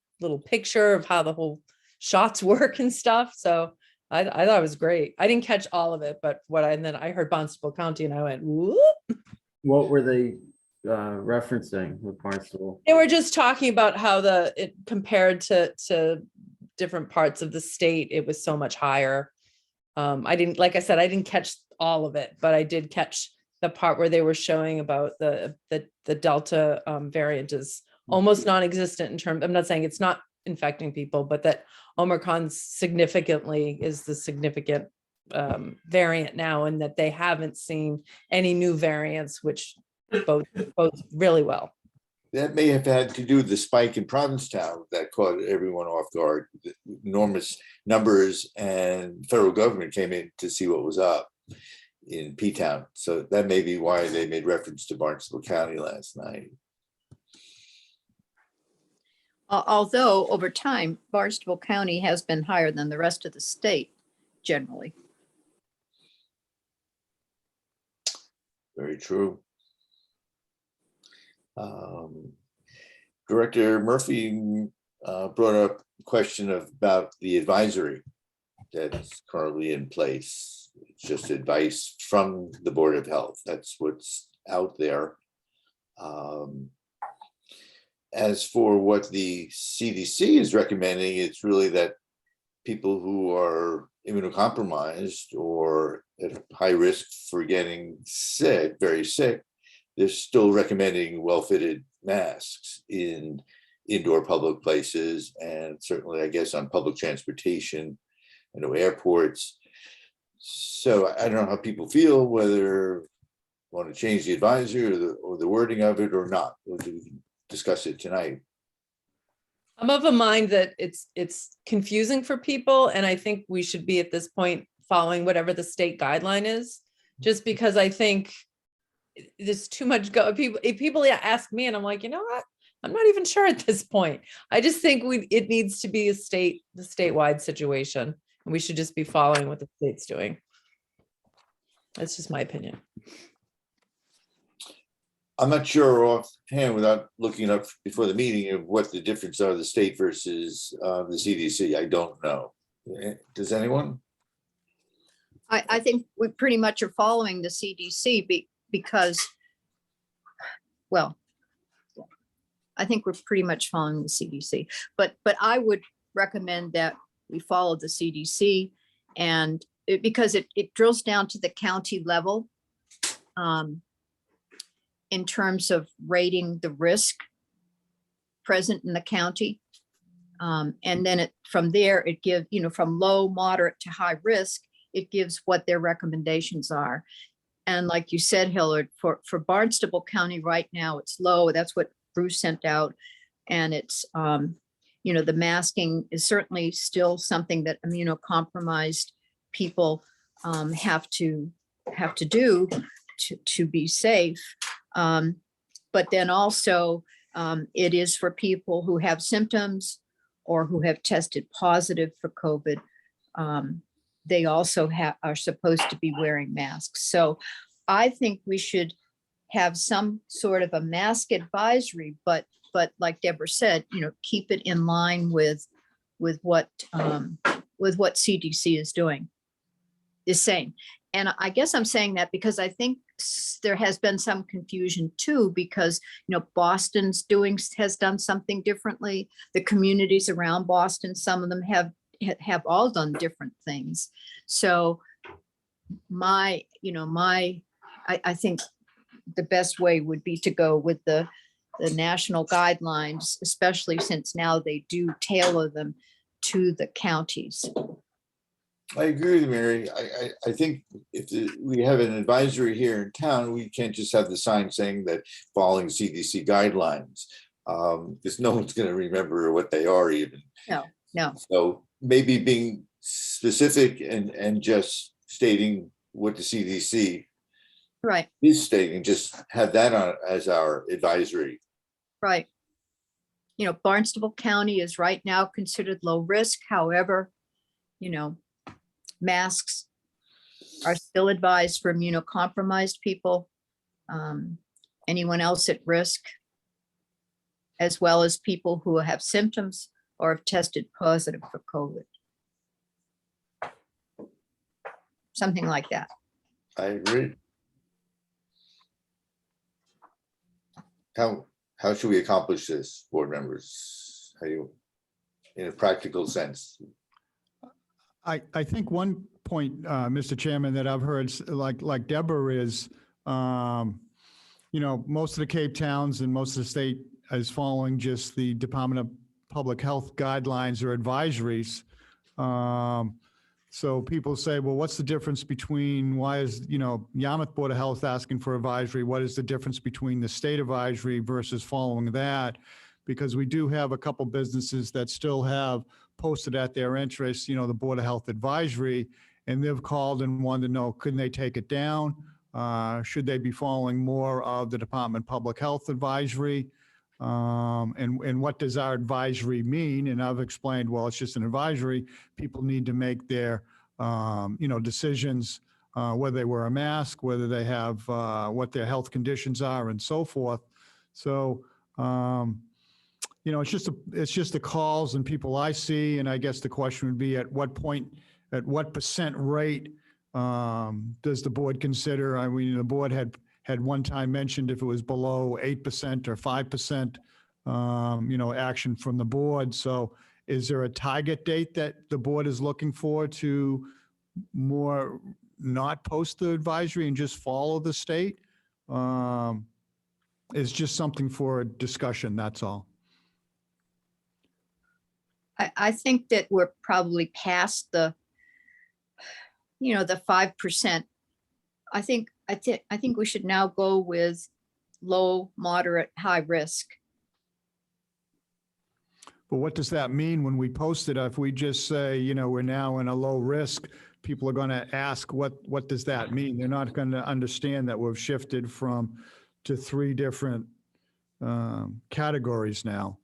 picture of how the whole shots work and stuff. So I thought it was great. I didn't catch all of it, but and then I heard Barnstable County and I went, whoop. What were they referencing with Barnstable? They were just talking about how it compared to different parts of the state, it was so much higher. Like I said, I didn't catch all of it, but I did catch the part where they were showing about the Delta variant is almost non-existent in terms, I'm not saying it's not infecting people, but that Omicron significantly is the significant variant now, and that they haven't seen any new variants, which bodes really well. That may have had to do with the spike in Provincetown that caught everyone off guard. The enormous numbers, and federal government came in to see what was up in P-Town. So that may be why they made reference to Barnstable County last night. Although over time, Barnstable County has been higher than the rest of the state generally. Very true. Director Murphy brought up a question about the advisory that's currently in place. It's just advice from the Board of Health. That's what's out there. As for what the CDC is recommending, it's really that people who are immunocompromised or at high risk for getting sick, very sick, they're still recommending well-fitted masks in indoor public places, and certainly, I guess, on public transportation, airports. So I don't know how people feel, whether want to change the advisory or the wording of it or not. We can discuss it tonight. I'm of a mind that it's confusing for people, and I think we should be at this point following whatever the state guideline is, just because I think there's too much if people ask me and I'm like, you know what? I'm not even sure at this point. I just think it needs to be the statewide situation, and we should just be following what the state's doing. That's just my opinion. I'm not sure offhand, without looking up before the meeting, of what the difference are, the state versus the CDC. I don't know. Does anyone? I think we pretty much are following the CDC because, well, I think we're pretty much following the CDC, but I would recommend that we follow the CDC, and because it drills down to the county level in terms of rating the risk present in the county. And then from there, it gives, from low, moderate to high risk, it gives what their recommendations are. And like you said, Hillard, for Barnstable County right now, it's low. That's what Bruce sent out. And it's, the masking is certainly still something that immunocompromised people have to do to be safe. But then also it is for people who have symptoms or who have tested positive for COVID. They also are supposed to be wearing masks. So I think we should have some sort of a mask advisory, but like Deborah said, keep it in line with what CDC is saying. And I guess I'm saying that because I think there has been some confusion too, because, Boston's has done something differently. The communities around Boston, some of them have all done different things. So I think the best way would be to go with the national guidelines, especially since now they do tailor them to the counties. I agree with Mary. I think if we have an advisory here in town, we can't just have the sign saying that following CDC guidelines, because no one's going to remember what they are even. No. So maybe being specific and just stating what the CDC Right. is stating, just have that on as our advisory. Right. Barnstable County is right now considered low risk. However, masks are still advised for immunocompromised people, anyone else at risk, as well as people who have symptoms or have tested positive for COVID. Something like that. I agree. How should we accomplish this, board members? How you, in a practical sense? I think one point, Mr. Chairman, that I've heard, like Deborah is, most of the Cape towns and most of the state is following just the Department of Public Health guidelines or advisories. So people say, well, what's the difference between, why is, Yarmouth Board of Health asking for advisory? What is the difference between the state advisory versus following that? Because we do have a couple businesses that still have posted at their entrance, the Board of Health advisory, and they've called and wanted to know, couldn't they take it down? Should they be following more of the Department of Public Health advisory? And what does our advisory mean? And I've explained, well, it's just an advisory. People need to make their, decisions, whether they wear a mask, whether they have, what their health conditions are and so forth. So, it's just the calls and people I see. And I guess the question would be at what percent rate does the board consider? I mean, the board had one time mentioned if it was below 8% or 5%, action from the board. So is there a target date that the board is looking for to more not post the advisory and just follow the state? It's just something for discussion, that's all. I think that we're probably past the 5%. I think we should now go with low, moderate, high risk. But what does that mean when we post it? If we just say, we're now in a low risk, people are going to ask, what does that mean? They're not going to understand that we've shifted to 3 different categories now.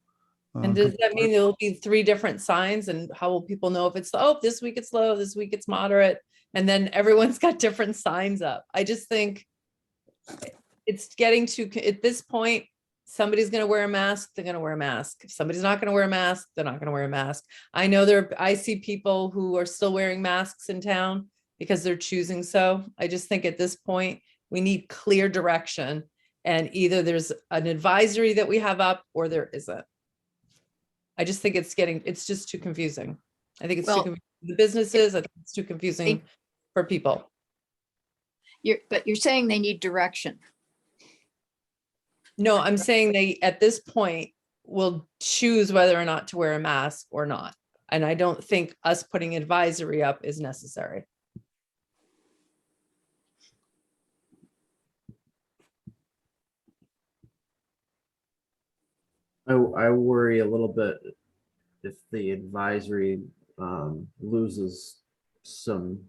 And does that mean there'll be 3 different signs, and how will people know if it's, this week it's low, this week it's moderate, and then everyone's got different signs up? I just think it's getting to, at this point, somebody's going to wear a mask, they're going to wear a mask. If somebody's not going to wear a mask, they're not going to wear a mask. I know I see people who are still wearing masks in town because they're choosing so. I just think at this point, we need clear direction, and either there's an advisory that we have up or there isn't. I just think it's just too confusing. I think it's too confusing for the businesses. I think it's too confusing for people. But you're saying they need direction. No, I'm saying they, at this point, will choose whether or not to wear a mask or not. And I don't think us putting advisory up is necessary. I worry a little bit if the advisory loses some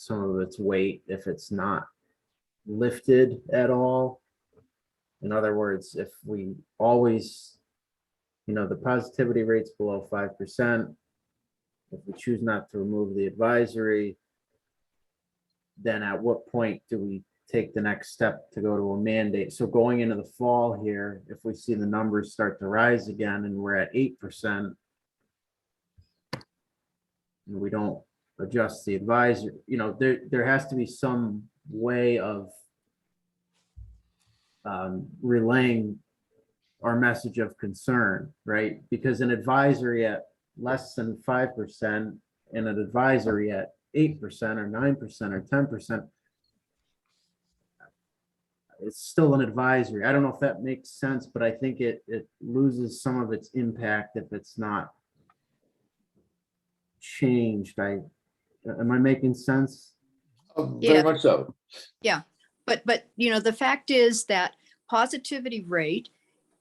of its weight if it's not lifted at all. In other words, if we always, the positivity rate's below 5%, if we choose not to remove the advisory, then at what point do we take the next step to go to a mandate? So going into the fall here, if we see the numbers start to rise again and we're at 8%, and we don't adjust the advisory, there has to be some way of relaying our message of concern, right? Because an advisory at less than 5% and an advisory at 8% or 9% or 10%, it's still an advisory. I don't know if that makes sense, but I think it loses some of its impact if it's not changed. Am I making sense? Very much so. But the fact is that positivity rate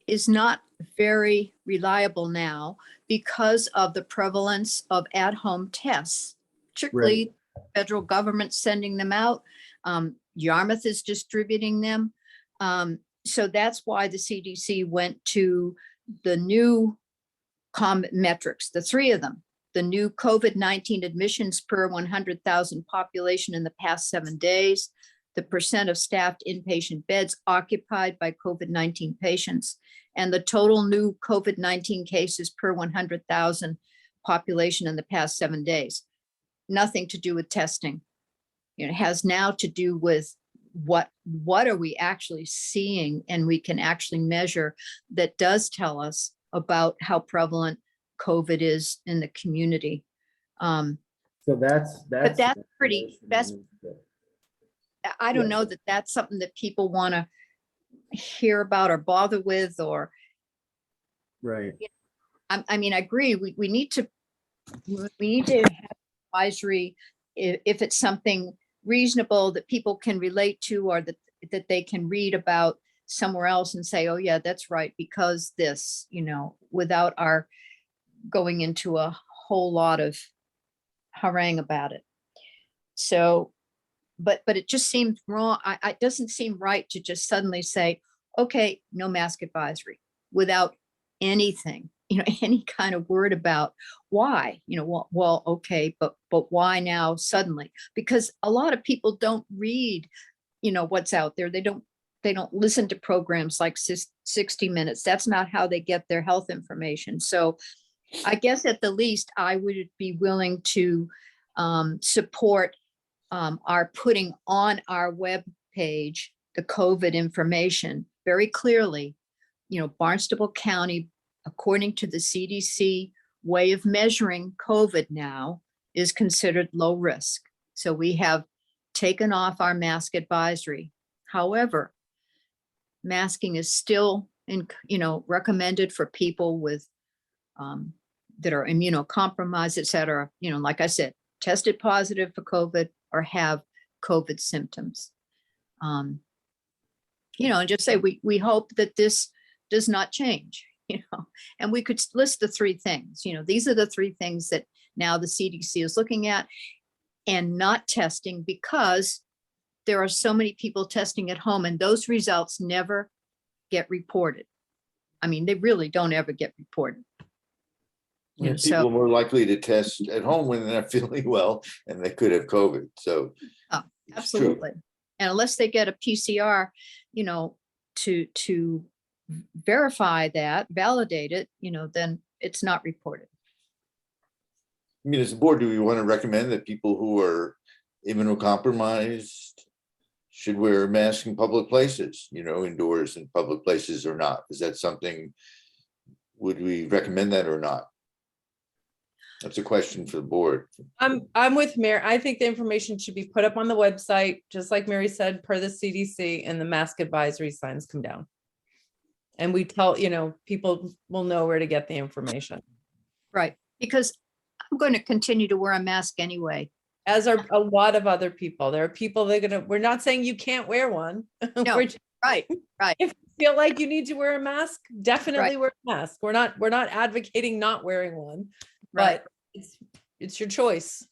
is not very reliable now because of the prevalence of at-home tests, particularly federal government sending them out. Yarmouth is distributing them. So that's why the CDC went to the new COMET metrics, the 3 of them, the new COVID-19 admissions per 100,000 population in the past 7 days, the percent of staffed inpatient beds occupied by COVID-19 patients, and the total new COVID-19 cases per 100,000 population in the past 7 days. Nothing to do with testing. It has now to do with what are we actually seeing, and we can actually measure that does tell us about how prevalent COVID is in the community. So that's pretty, I don't know that that's something that people want to hear about or bother with, or. Right. I mean, I agree. We need to have advisory if it's something reasonable that people can relate to, or that they can read about somewhere else and say, oh yeah, that's right, because this, without our going into a whole lot of harangue about it. So, but it just seems wrong. It doesn't seem right to just suddenly say, okay, no mask advisory. without anything, any kind of word about why, well, okay, but why now suddenly? Because a lot of people don't read, what's out there. They don't listen to programs like 60 Minutes. That's not how they get their health information. So I guess at the least, I would be willing to support our putting on our web page the COVID information very clearly. Barnstable County, according to the CDC way of measuring COVID now, is considered low risk. So we have taken off our mask advisory. However, masking is still recommended for people with that are immunocompromised, et cetera. Like I said, tested positive for COVID or have COVID symptoms. And just say we hope that this does not change. And we could list the three things. These are the three things that now the CDC is looking at, and not testing because there are so many people testing at home, and those results never get reported. I mean, they really don't ever get reported. And people are more likely to test at home when they're not feeling well and they could have COVID. So Oh, it's true. absolutely. And unless they get a PCR, to verify that, validate it, then it's not reported. I mean, as a board, do we want to recommend that people who are immunocompromised should wear a mask in public places, indoors in public places or not? Is that something, would we recommend that or not? That's a question for the board. I'm with Mary. I think the information should be put up on the website, just like Mary said, per the CDC, and the mask advisory signs come down. And we tell, people will know where to get the information. Right. Because I'm going to continue to wear a mask anyway. As are a lot of other people. There are people that are we're not saying you can't wear one. No, We're just- right. if you feel like you need to wear a mask, definitely Right. wear a mask. We're not advocating not wearing one, Right. but it's your choice.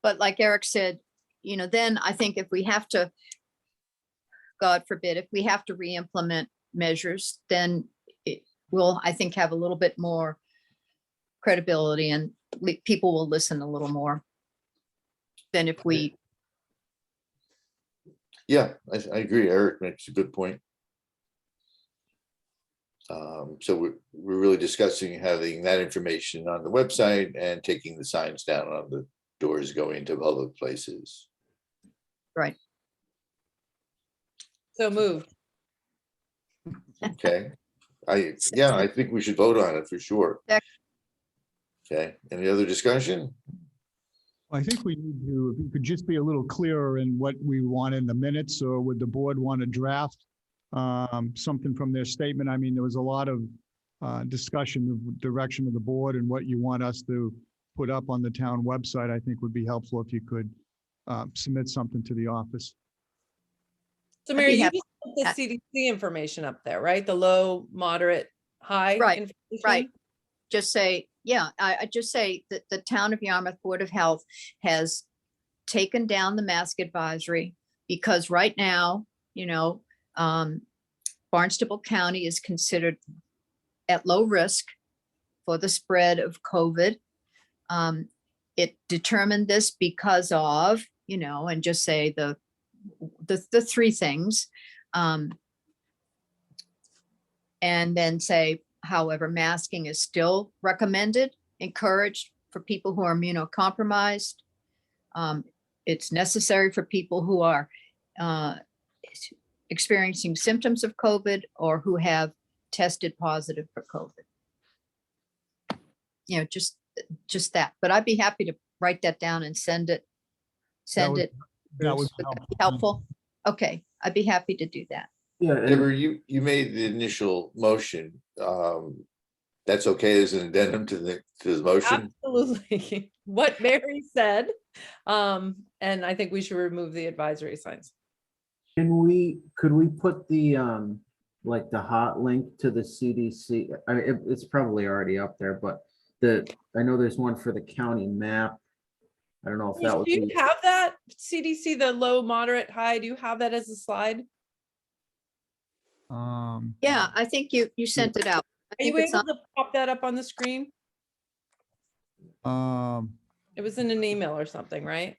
But like Eric said, then I think if we have to, God forbid, if we have to re-implement measures, then it will, I think, have a little bit more credibility, and people will listen a little more than if we. Yeah, I agree. Eric makes a good point. So we're really discussing having that information on the website and taking the signs down on the doors going to public places. Right. So moved. Okay. I think we should vote on it for sure. Okay, any other discussion? I think we need to, if you could just be a little clearer in what we want in the minutes, or would the board want to draft something from their statement? I mean, there was a lot of discussion of direction of the board and what you want us to put up on the town website. I think would be helpful if you could submit something to the office. So I'd Mary, be you happy- just put the CDC information up there, right? The low, moderate, high. Right, information? right. Just say, I just say that the Town of Yarmouth Board of Health has taken down the mask advisory because right now, Barnstable County is considered at low risk for the spread of COVID. It determined this because of, and just say the three things. And then say, however, masking is still recommended, encouraged for people who are immunocompromised. It's necessary for people who are experiencing symptoms of COVID or who have tested positive for COVID. Just that. But I'd be happy to write that down and send it. That That would would be be helpful. Okay, I'd be happy to do that. Yeah, and Deborah, you made the initial motion. That's okay as an addendum to the motion? Absolutely. What Mary said. And I think we should remove the advisory signs. could we put the, like the hot link to the CDC? I mean, it's probably already up there, but I know there's one for the county map. I don't know if that would Do you be, have that CDC, the low, moderate, high? Do you have that as a slide? Yeah, I think you sent it out. I Are you think it's able on- to pop that up on the screen? Um, It was in an email or something, right?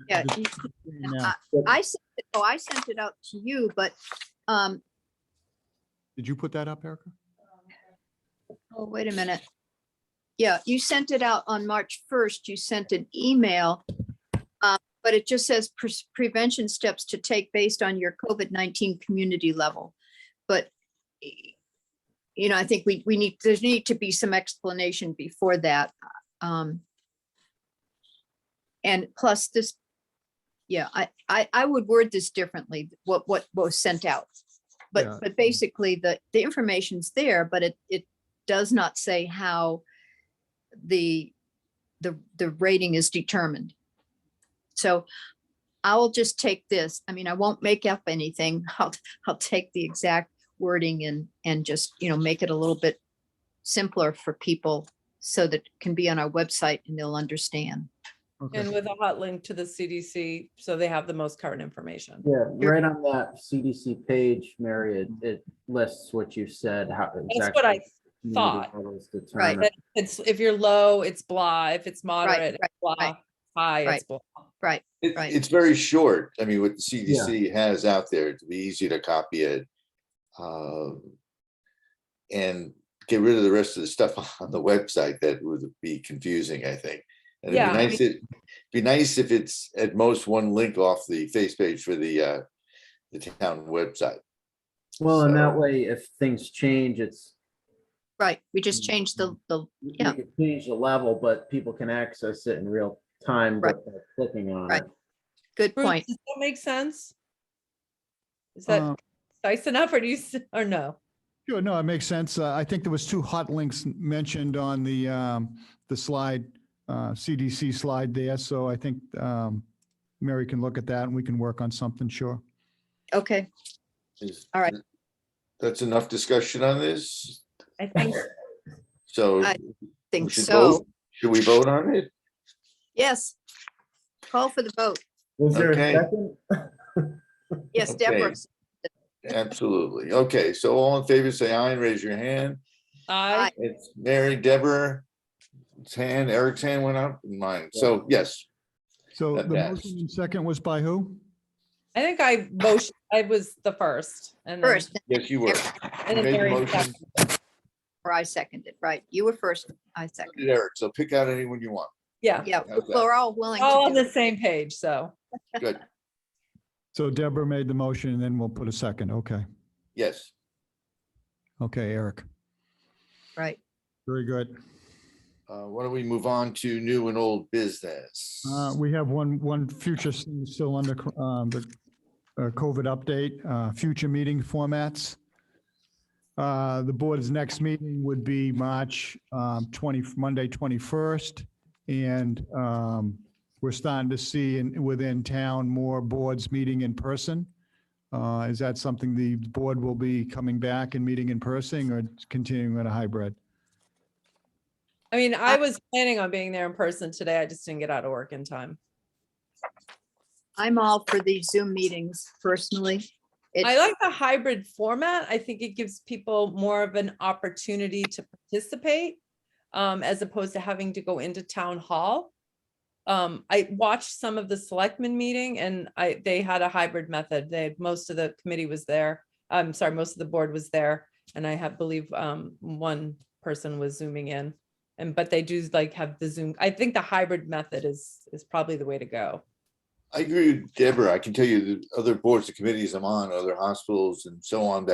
Yeah, the- now, I sent it out to you, but, Did you put that up, Erica? oh, wait a minute. Yeah, you sent it out on March 1st. You sent an email. But it just says prevention steps to take based on your COVID-19 community level. But, I think there need to be some explanation before that. And plus this, yeah, I would word this differently, what was sent out. Yeah. But basically the information's there, but it does not say how the rating is determined. So I will just take this. I mean, I won't make up anything. I'll take the exact wording and just, make it a little bit simpler for people so that it can be on our website and they'll understand. Okay. And with a hot link to the CDC, so they have the most current information. Yeah, right on that CDC page, Mary, it lists what you said, how That's what I exactly community thought. levels Right. determine. That It's, if you're low, it's blah. If it's moderate, it's right, blah. right, High, right. it's blah. Right, It- Right. It's very short. I mean, what the CDC has out there, to be easy to copy it. And get rid of the rest of the stuff on the website that would be confusing, I think. And Yeah, I be nice if it's at most one link off the face page for the town website. Well, and that So- way, if things change, it's, right. We just changed the, you Yeah. can change the level, but people can access it in real time, Right. but by clicking on Right. it. good Bruce, point. does that make sense? Is that Uh, nice enough or or no? Sure, no, it makes sense. I think there was 2 hot links mentioned on the slide, CDC slide there. So I think Mary can look at that and we can work on something, sure. Okay, Is- All right. That's enough discussion on this. I think So I we think should so. vote. Should we vote on it? Yes. Call for the vote. Was there a Okay. second? Yes, Okay. Deborah. Absolutely. Okay, so all in favor, say aye and raise your hand. I, It's Mary, Deborah, hand, Eric's hand went up, and mine. So yes, So That the passed. motion and second was by who? I think I was the first. And then- First, yes, you were. And then You made the Mary motion. seconded. or I seconded, right? You were first, I seconded. Eric, so pick out anyone you want. Yeah, Yeah, How's that? we're all willing all to on do the it. same page, so. Good. So Deborah made the motion and then we'll put a second. Okay. Yes. Okay, Eric. Right. Very good. Why don't we move on to new and old business? We have one future thing still under the COVID update, future meeting formats. The board's next meeting would be March Monday, 21st. And we're starting to see within town more boards meeting in person. Is that something the board will be coming back and meeting in person or continuing at a hybrid? I mean, I was planning on being there in person today. I just didn't get out of work in time. I'm all for these Zoom meetings personally. I like the hybrid format. I think it gives people more of an opportunity to participate as opposed to having to go into town hall. I watched some of the selectmen meeting and they had a hybrid method. Most of the committee was there. I'm sorry, most of the board was there. And I believe one person was zooming in. But they do have the Zoom. I think the hybrid method is probably the way to go. I agree with Deborah. I can tell you the other boards and committees I'm on, other hospitals and so on,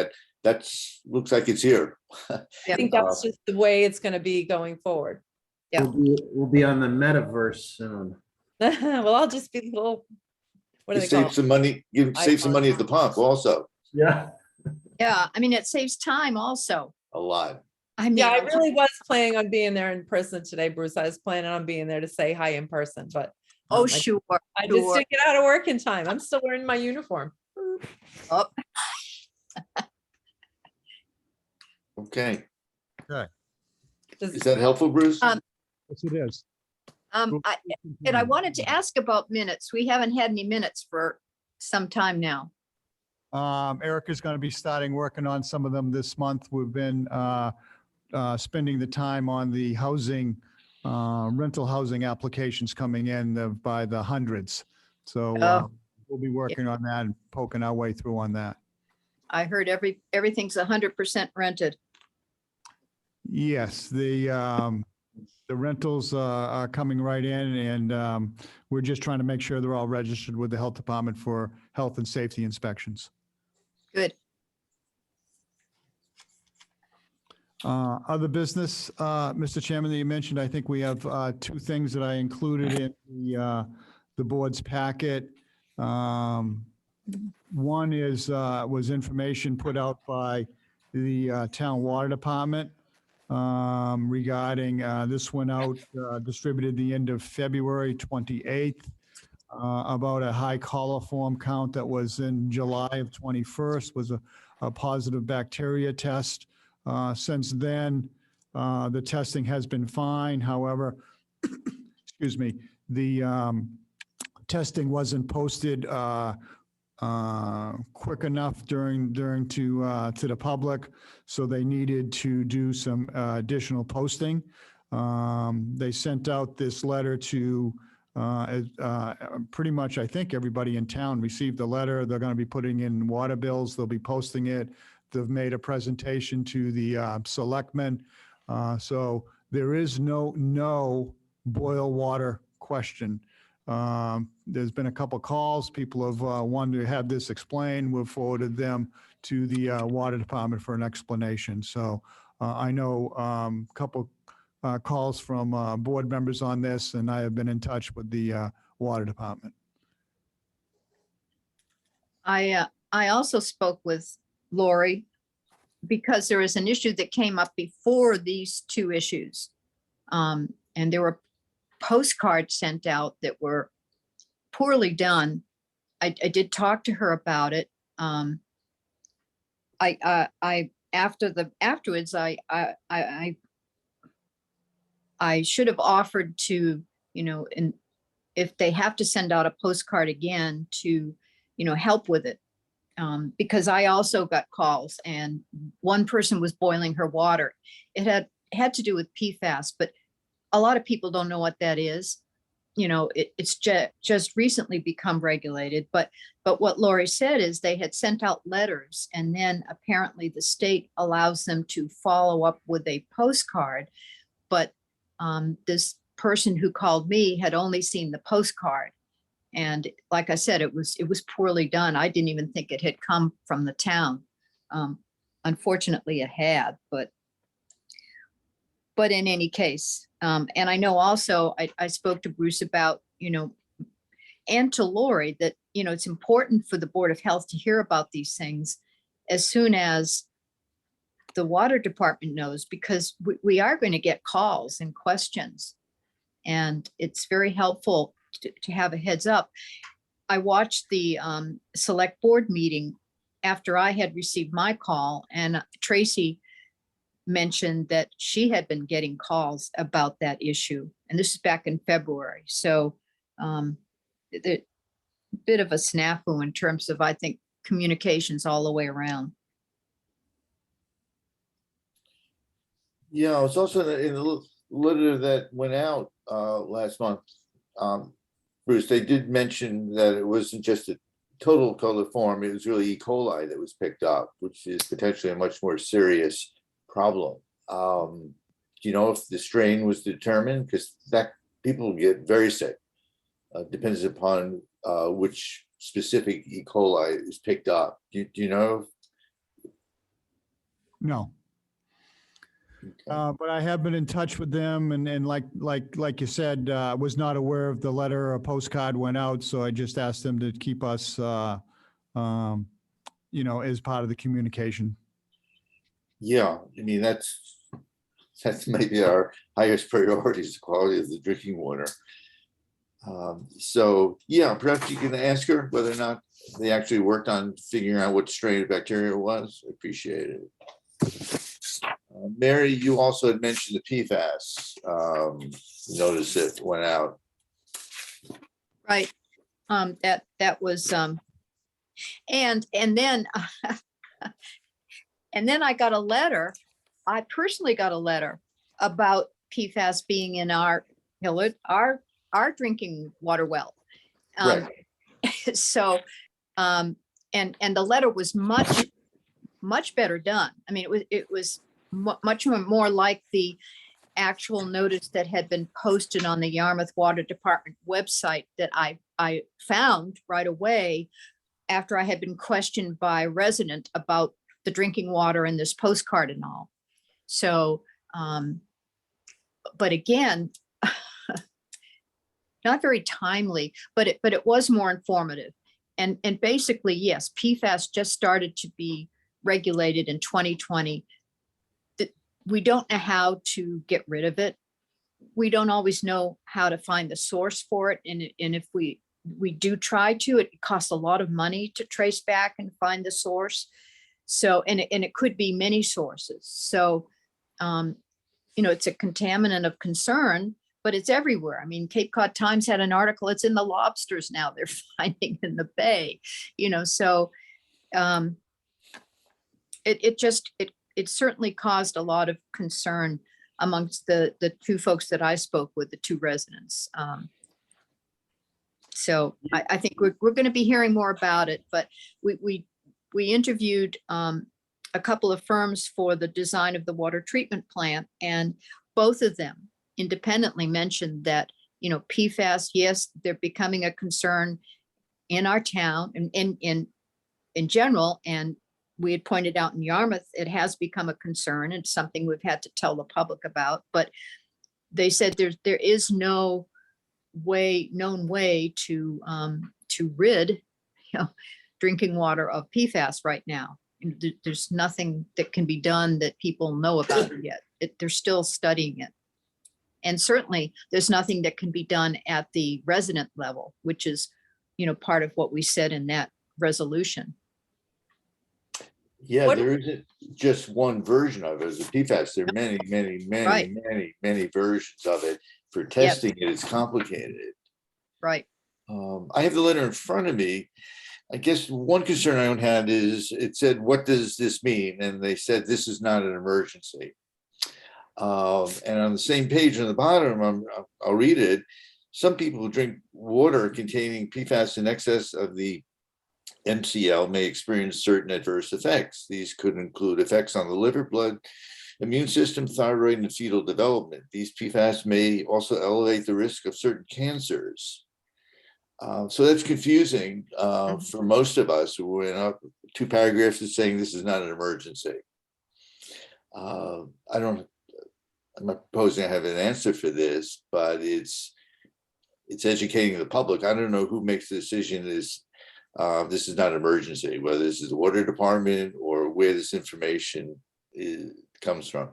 that's looks like it's here. I think that's just the way it's going to be going forward. Yeah. We'll be on the metaverse soon. Well, I'll just be little. What do they call Save some money, save some money at the pump also, Yeah. Yeah, I mean, it saves time also. a lot. I mean, Yeah, I really was planning on being there in person today, Bruce. I was planning on being there to say hi in person, but oh, I sure. I just sure. didn't get out of work in time. I'm still wearing my uniform. Oh, Okay, Does- is that helpful, Bruce? Um, Yes, it is. and I wanted to ask about minutes. We haven't had any minutes for some time now. Erica's going to be starting working on some of them this month. We've been spending the time on the housing, rental housing applications coming in by the hundreds. So Oh. we'll be working on that and poking our way through on that. I heard everything's 100% rented. Yes, the rentals are coming right in, and we're just trying to make sure they're all registered with the health department for health and safety inspections. Good. Other business, Mr. Chairman, that you mentioned, I think we have two things that I included in the board's packet. One was information put out by the town water department regarding, this went out, distributed the end of February 28th, about a high coliform count that was in July of 21st, was a positive bacteria test. Since then, the testing has been fine. However, excuse me, the testing wasn't posted quick enough during to the public, so they needed to do some additional posting. They sent out this letter to pretty much, I think everybody in town received the letter. They're going to be putting in water bills. They'll be posting it. They've made a presentation to the selectmen. So there is no boil water question. There's been a couple calls. People have wanted to have this explained. We've forwarded them to the water department for an explanation. So I know a couple calls from board members on this, and I have been in touch with the water department. I also spoke with Lori because there was an issue that came up before these two issues. And there were postcards sent out that were poorly done. I did talk to her about it. Afterwards, I should have offered to, and if they have to send out a postcard again to, help with it. Because I also got calls, and one person was boiling her water. It had to do with PFAS, but a lot of people don't know what that is. It's just recently become regulated. But what Lori said is they had sent out letters, and then apparently the state allows them to follow up with a postcard. But this person who called me had only seen the postcard. And like I said, it was poorly done. I didn't even think it had come from the town. Unfortunately, it had, but in any case, and I know also I spoke to Bruce about, and to Lori that, it's important for the Board of Health to hear about these things as soon as the water department knows, because we are going to get calls and questions, and it's very helpful to have a heads up. I watched the select board meeting after I had received my call, and Tracy mentioned that she had been getting calls about that issue. And this is back in February. So the bit of a snafu in terms of, I think, communications all the way around. Yeah, it's also in the letter that went out last month. Bruce, they did mention that it wasn't just a total coliform, it was really E. coli that was picked up, which is potentially a much more serious problem. Do you know if the strain was determined? Because that people get very sick. Depends upon which specific E. coli is picked up. Do you know? No. Okay. But I have been in touch with them, and like you said, was not aware of the letter or postcard went out, so I just asked them to keep us, as part of the communication. Yeah, I mean, that's maybe our highest priority is the quality of the drinking water. So yeah, perhaps you can ask her whether or not they actually worked on figuring out what strain of bacteria it was. I appreciate it. Mary, you also had mentioned the PFAS. Notice it went out. Right. That was And then, and then I got a letter. I personally got a letter about PFAS being in our, our drinking water well. Right. So, and the letter was much better done. I mean, it was much more like the actual notice that had been posted on the Yarmouth Water Department website that I found right away after I had been questioned by a resident about the drinking water and this postcard and all. So, but again, not very timely, but it was more informative. And basically, yes, PFAS just started to be regulated in 2020. We don't know how to get rid of it. We don't always know how to find the source for it. And if we do try to, it costs a lot of money to trace back and find the source. So, and it could be many sources. So, it's a contaminant of concern, but it's everywhere. I mean, Cape Cod Times had an article, it's in the lobsters now they're finding in the bay, so it certainly caused a lot of concern amongst the two folks that I spoke with, the two residents. So I think we're going to be hearing more about it, but we interviewed a couple of firms for the design of the water treatment plant, and both of them independently mentioned that, PFAS, yes, they're becoming a concern in our town and in general. And we had pointed out in Yarmouth, it has become a concern. It's something we've had to tell the public about, but they said there is no known way to rid, drinking water of PFAS right now. There's nothing that can be done that people know about it yet. They're still studying it. And certainly there's nothing that can be done at the resident level, which is, part of what we said in that resolution. Yeah, What- there isn't just one version of it as a PFAS. There are many, many, many, Right. many, many versions of it. For testing it, it's complicated. Right. I have the letter in front of me. I guess one concern I had is it said, what does this mean? And they said, this is not an emergency. And on the same page on the bottom, I'll read it. Some people who drink water containing PFAS in excess of the MCL may experience certain adverse effects. These could include effects on the liver, blood, immune system, thyroid, and fetal development. These PFAS may also elevate the risk of certain cancers. So that's confusing for most of us who went up 2 paragraphs is saying this is not an emergency. I'm not proposing I have an answer for this, but it's educating the public. I don't know who makes the decision this is not an emergency, whether this is the water department or where this information comes from.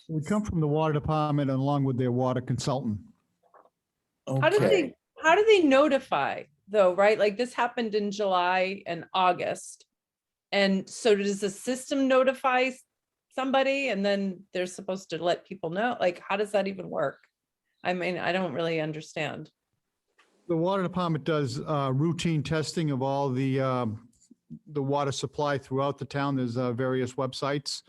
We come from the water department along with their water consultant. How do they notify though, right? Like this happened in July and August. And so does the system notify somebody and then they're supposed to let people know? Like, how does that even work? I mean, I don't really understand. The water department does routine testing of all the water supply throughout the town. There's various websites.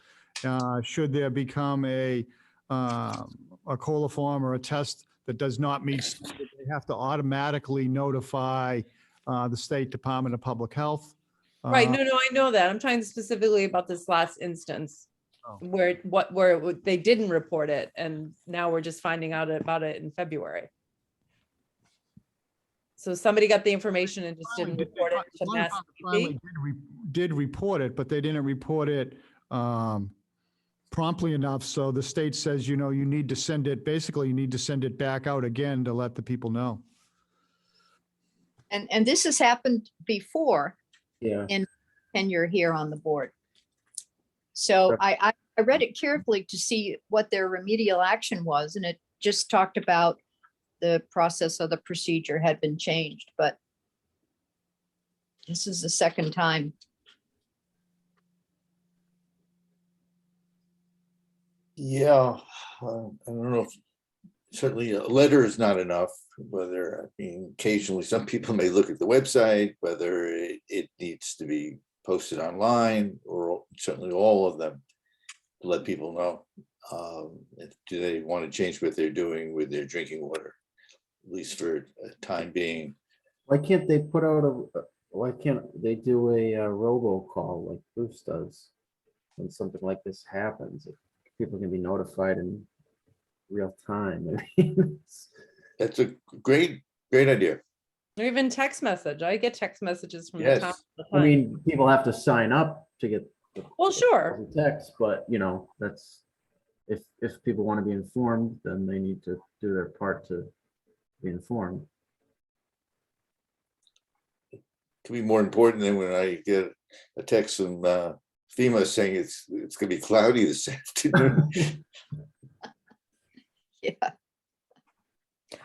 Should there become a coliform or a test that does not meet, they have to automatically notify the State Department of Public Health. Right, no, I know that. I'm talking specifically about this last instance where they didn't report it and now we're just finding out about it in February. So somebody got the information and just didn't report it to Mass DEP? Did report it, but they didn't report it promptly enough. So the state says, you need to send it, basically you need to send it back out again to let the people know. And this has happened before Yeah. in tenure here on the board. So I read it carefully to see what their remedial action was, and it just talked about the process of the procedure had been changed, but this is the second time. Yeah, I don't know if certainly a letter is not enough, whether, I mean, occasionally some people may look at the website, whether it needs to be posted online, or certainly all of them to let people know. Do they want to change what they're doing with their drinking water, at least for a time being? Why can't they put out why can't they do a robocall like Bruce does? When something like this happens, people can be notified in real time. I mean, That's a great idea. Or even text message. I get text messages from the town. Yes. all the I time. mean, people have to sign up to get Well, sure. the text, but you know, that's, if people want to be informed, then they need to do their part to be informed. Could be more important than when I get a text from FEMA saying it's gonna be cloudy this afternoon. Yeah.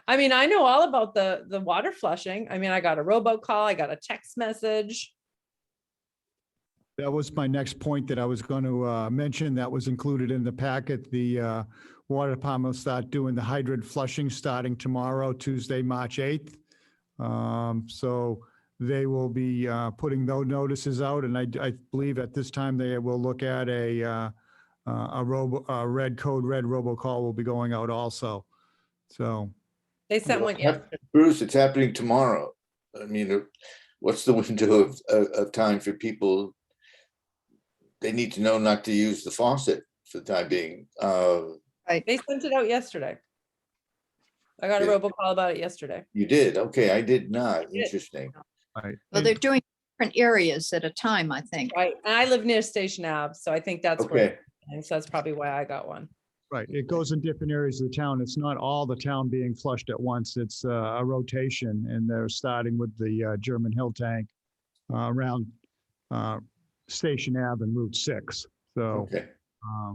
I mean, I know all about the water flushing. I mean, I got a robocall, I got a text message. That was my next point that I was going to mention. That was included in the packet. The water department will start doing the hydrant flushing starting tomorrow, Tuesday, March 8th. So they will be putting those notices out, and I believe at this time they will look at a red robocall will be going out also. So They sent one. Bruce, it's happening tomorrow. I mean, what's the window of time for people? They need to know not to use the faucet for the time being. They sent it out yesterday. I got a Yeah. robocall about it yesterday. You did? Okay, I did not. did. Interesting. right. Well, they're doing different areas at a time, I think. Right. And I live near Station Ave, so I think that's where, Okay, and so that's probably why I got one. Right, it goes in different areas of the town. It's not all the town being flushed at once. It's a rotation, and they're starting with the German Hill tank around Station Ave and Route 6. So okay.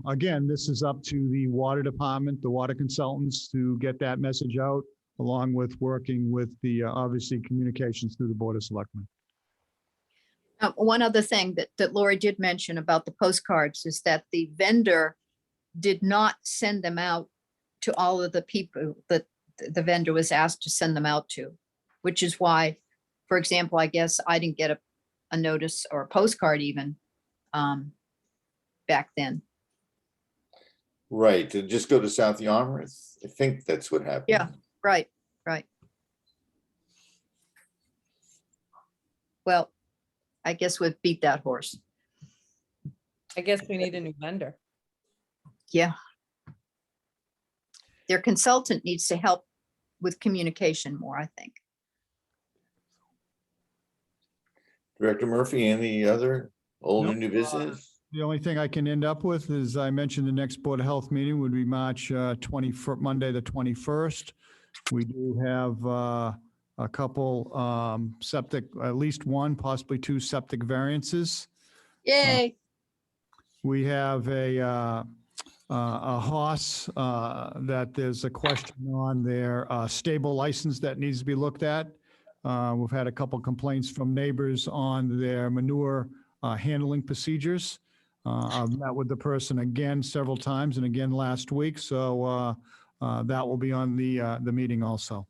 again, this is up to the water department, the water consultants to get that message out, along with working with the, obviously, communications through the Board of Selectmen. One other thing that Lori did mention about the postcards is that the vendor did not send them out to all of the people that the vendor was asked to send them out to, which is why, for example, I guess I didn't get a notice or a postcard even back then. Right, to just go to South Yarmouth. I think that's what happened. Yeah. Right. Well, I guess we've beat that horse. I guess we need a new vendor. Yeah. Their consultant needs to help with communication more, I think. Director Murphy, any other old Nope. and new business? The only thing I can end up with is I mentioned the next Board of Health meeting would be March 21st, Monday, the 21st. We do have a couple septic, at least one, possibly two septic variances. Yay. We have a Haas that there's a question on their stable license that needs to be looked at. We've had a couple complaints from neighbors on their manure handling procedures. I've met with the person again several times and again last week, so that will be on the meeting also.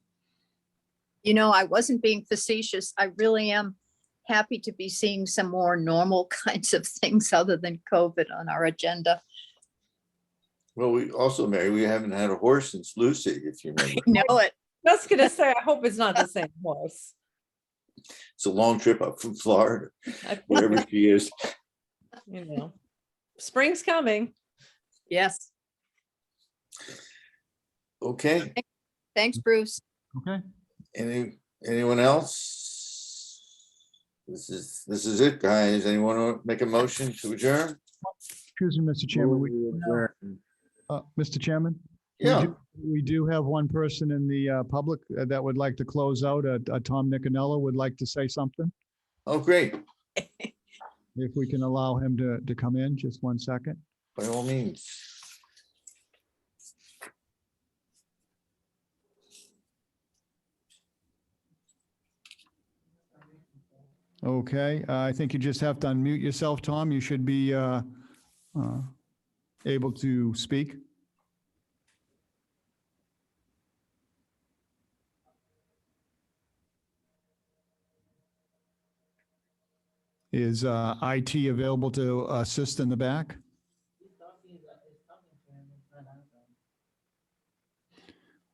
You know, I wasn't being facetious. I really am happy to be seeing some more normal kinds of things other than COVID on our agenda. Well, we also, Mary, we haven't had a horse since Lucy, if you remember. Know it. I was gonna say, I hope it's not the same horse. It's a long trip up from Florida, I- wherever she is. You know, spring's coming. Yes. Okay, Thanks, Bruce. Okay. anyone else? This is it, guys. Anyone want to make a motion to adjourn? Excuse me, Mr. Chairman. Mr. Chairman? Yeah, We do have one person in the public that would like to close out. Tom Nicanella would like to say something. oh, great, If we can allow him to come in, just 1 second. by all means. Okay, I think you just have to unmute yourself, Tom. You should be able to speak. Is IT available to assist in the back?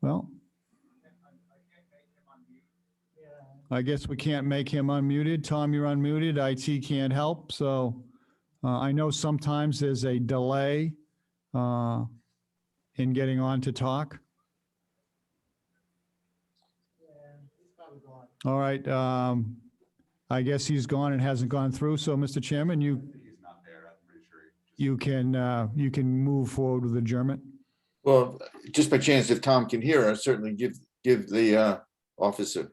Well, I guess we can't make him unmuted. Tom, you're unmuted. IT can't help. So I know sometimes there's a delay in getting on to talk. All right. I guess he's gone and hasn't gone through. So, Mr. Chairman, you can move forward with adjournment. Well, just by chance, if Tom can hear us, certainly give the office a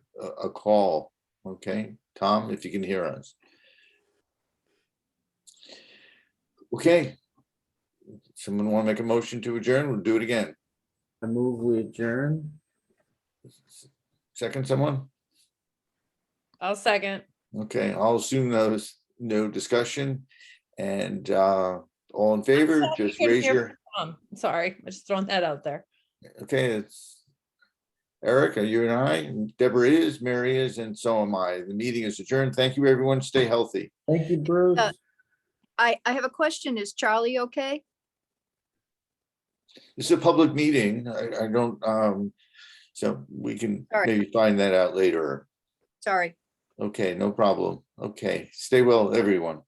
call. Okay, Tom, if you can hear us. Okay. Someone want to make a motion to adjourn? We'll do it again. I move we adjourn. Second, someone? I'll second. Okay, I'll assume those, no discussion. And all in favor, Sorry, just you can raise hear your, Sorry, I'm just throwing that out there. okay, it's Eric, are you and I, and Deborah is, Mary is, and so am I. The meeting is adjourned. Thank you, everyone. Stay healthy. Thank you, Bruce. I have a question. Is Charlie okay? It's a public meeting. I don't, so we can All right. maybe find that out later. Sorry. Okay, no problem. Okay, stay well, everyone.